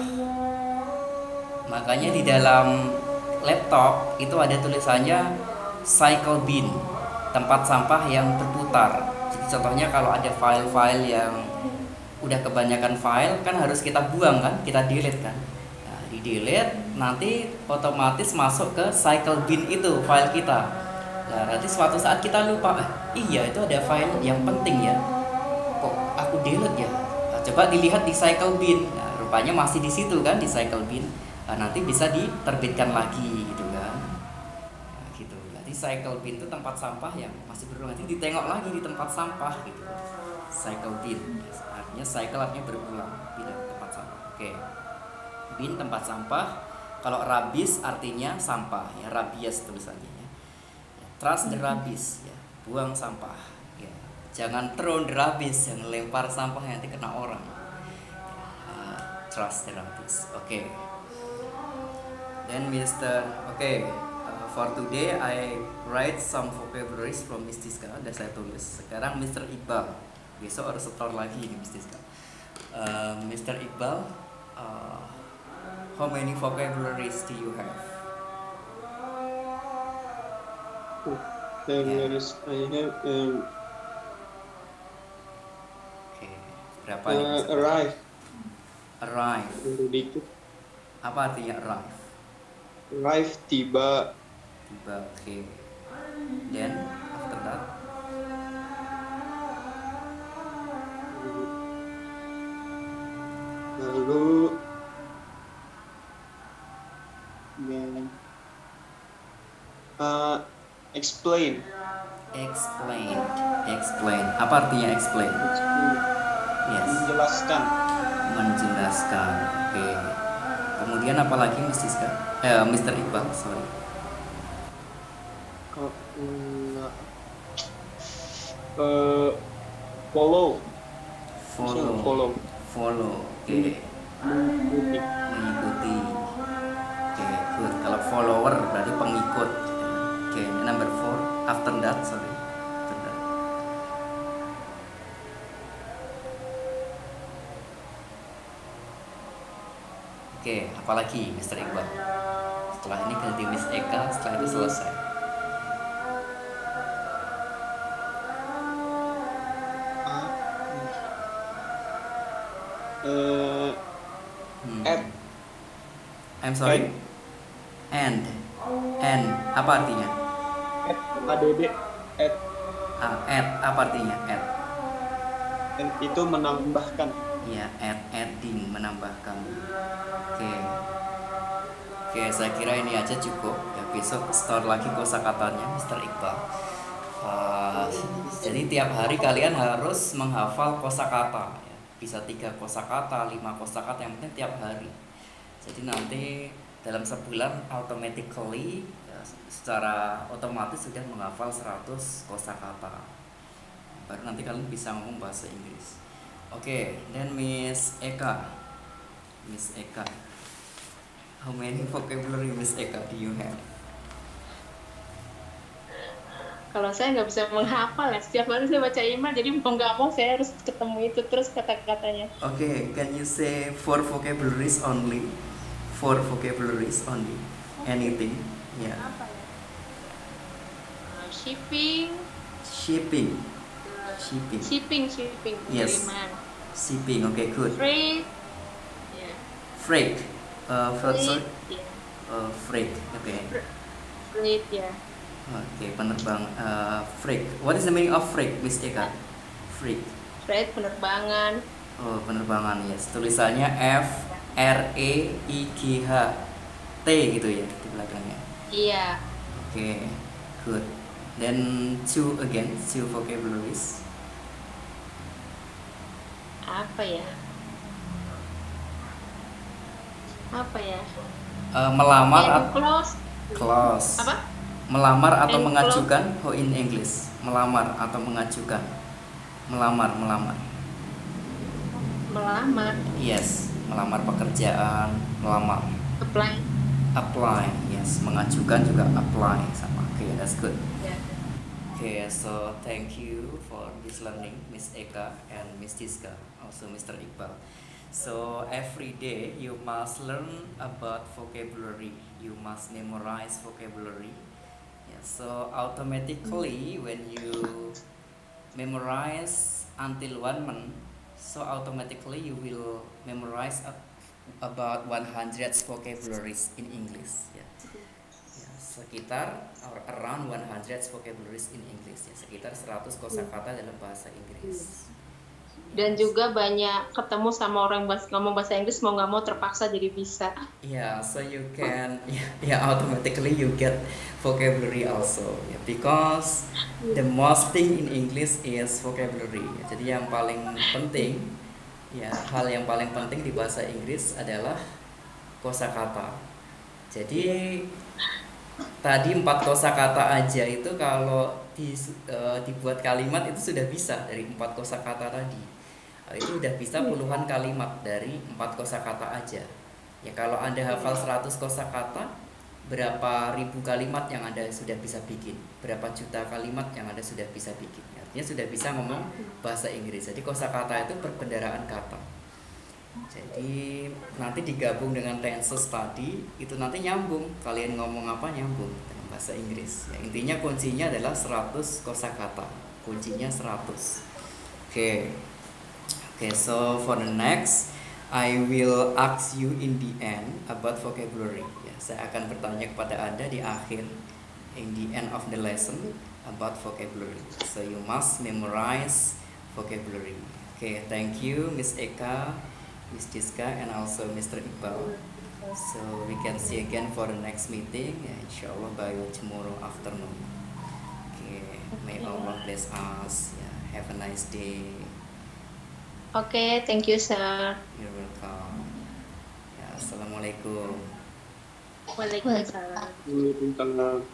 Makanya di dalam laptop itu ada tulisannya cycle bin, tempat sampah yang berputar. Jadi contohnya kalau ada file-file yang udah kebanyakan file kan harus kita buang kan, kita delete kan. Nah, di delete nanti otomatis masuk ke cycle bin itu file kita. Nah, nanti suatu saat kita lupa, iya itu ada file yang penting ya. Kok aku delete ya? Nah, coba dilihat di cycle bin. Nah, rupanya masih di situ kan di cycle bin. Nah, nanti bisa diterbitkan lagi gitu kan. Nah, gitu. Nanti cycle bin itu tempat sampah yang masih berulang, nanti ditengok lagi di tempat sampah gitu. Cycle bin. Artinya cycle artinya berulang, bin tempat sampah. Oke. Bin tempat sampah. Kalau rubbish artinya sampah ya, rabies tulisannya ya. Trust the rubbish ya, buang sampah. Ya. Jangan throw the rubbish, jangan lempar sampah nanti kena orang. trust therapist. Okay. Then Mr. Okay. For today I write some vocabularies from Miss Tiska. Udah saya tulis. Sekarang Mr. Iqbal. Besok harus setor lagi nih Miss Tiska. Mr. Iqbal, how many vocabularies do you have? Vocabularies I have Okay. Berapa nih Mr. Iqbal? arrive. Arrive. Dikit. Apa artinya arrive? Arrive tiba. Tiba. Okay. Then after that, Lalu dan explain. explain. Explain. Apa artinya explain? Yes. Menjelaskan. Menjelaskan. Oke. Kemudian apa lagi Miss Siska? Mr. Iqbal, sorry. Follow. Follow. Follow. Oke. Mengikuti. Mengikuti. Oke, good. Kalau follower berarti pengikut. Oke, number 4. After that, sorry. After that. Oke, apalagi Mr. Iqbal? Setelah ini ganti Miss Eka, setelah itu selesai. Add. I'm sorry. And apa artinya? ADD. Add. Add apa artinya? Add. And itu menambahkan. Ya, adding, menambahkan. Oke, saya kira ini aja cukup. Ya, besok start lagi kosakatanya, Mr. Iqbal. Jadi tiap hari kalian harus menghafal kosakata. Ya. Bisa 3 kosakata, 5 kosakata, yang penting tiap hari. Jadi nanti dalam sebulan automatically, ya, secara otomatis sudah menghafal 100 kosakata. Baru nanti kalian bisa ngomong bahasa Inggris. Oke, then Miss Eka. Miss Eka. How many vocabulary Miss Eka do you have? Kalau saya nggak bisa menghafal ya, setiap hari saya baca email, jadi mau nggak mau saya harus ketemu itu terus kata-katanya. Okay, can you say 4 vocabularies only? 4 vocabularies only. Anything? Yeah. Apa ya? Shipping. Shipping. Yes. Pengiriman. Shipping. Okay, good. Freight. Ya. Freight. Sorry. Ya. Freight. Okay. Freight ya. Okay, penerbang. Freight. What is the meaning of freight, Miss Eka? Freight. Freight penerbangan. Oh, penerbangan, yes. Tulisannya FREIGH T gitu ya di belakangnya. Iya. Okay, good. Then two vocabularies. Apa ya? Melamar Close. close. Apa? Melamar atau And mengajukan. How in English? Melamar atau mengajukan. Melamar. Melamar. Yes, melamar pekerjaan, melamar. Apply. Yes, mengajukan juga apply sama. Okay, that's good. Ya. Okay, so thank you for this learning, Miss Eka and Miss Tiska, also Mr. Iqbal. So every day you must learn about vocabulary. You must memorize vocabulary. Yeah, so automatically when you memorize until 1 month, so automatically you will memorize about 100 vocabularies in English. Yeah. Ya, sekitar around 100 vocabularies in English, ya, sekitar 100 kosakata dalam bahasa Inggris. Dan juga banyak ketemu sama orang ngomong bahasa Inggris, mau nggak mau terpaksa jadi bisa. Yeah, so you can automatically you get vocabulary also, yeah, because the most thing in English is vocabulary. Ya, jadi yang paling penting, ya, hal yang paling penting di bahasa Inggris adalah kosakata. Jadi tadi 4 kosakata aja itu kalau dibuat kalimat itu sudah bisa dari 4 kosakata tadi. itu udah bisa puluhan kalimat dari 4 kosakata aja. Ya kalau Anda hafal 100 kosakata, berapa ribu kalimat yang Anda sudah bisa bikin? Berapa juta kalimat yang Anda sudah bisa bikin? Artinya sudah bisa ngomong bahasa Inggris. Jadi kosakata itu perbendaharaan kata. Jadi nanti digabung dengan tenses tadi, itu nanti nyambung. Kalian ngomong apa nyambung dengan bahasa Inggris. Ya, intinya kuncinya adalah 100 kosakata. Kuncinya 100. Oke. Oke, so for the next, I will ask you in the end about vocabulary. Ya, saya akan bertanya kepada Anda di akhir, in the end of the lesson about vocabulary. So you must memorize vocabulary. Okay, thank you, Miss Eka, Miss Diska, and also Mr. Iqbal. So we can see again for the next meeting, ya, inshallah by tomorrow afternoon. Okay, may Allah bless us. Ya, have a nice day. Oke, thank you, sir. You're welcome. Ya, assalamualaikum. Waalaikumsalam. Waalaikumsalam.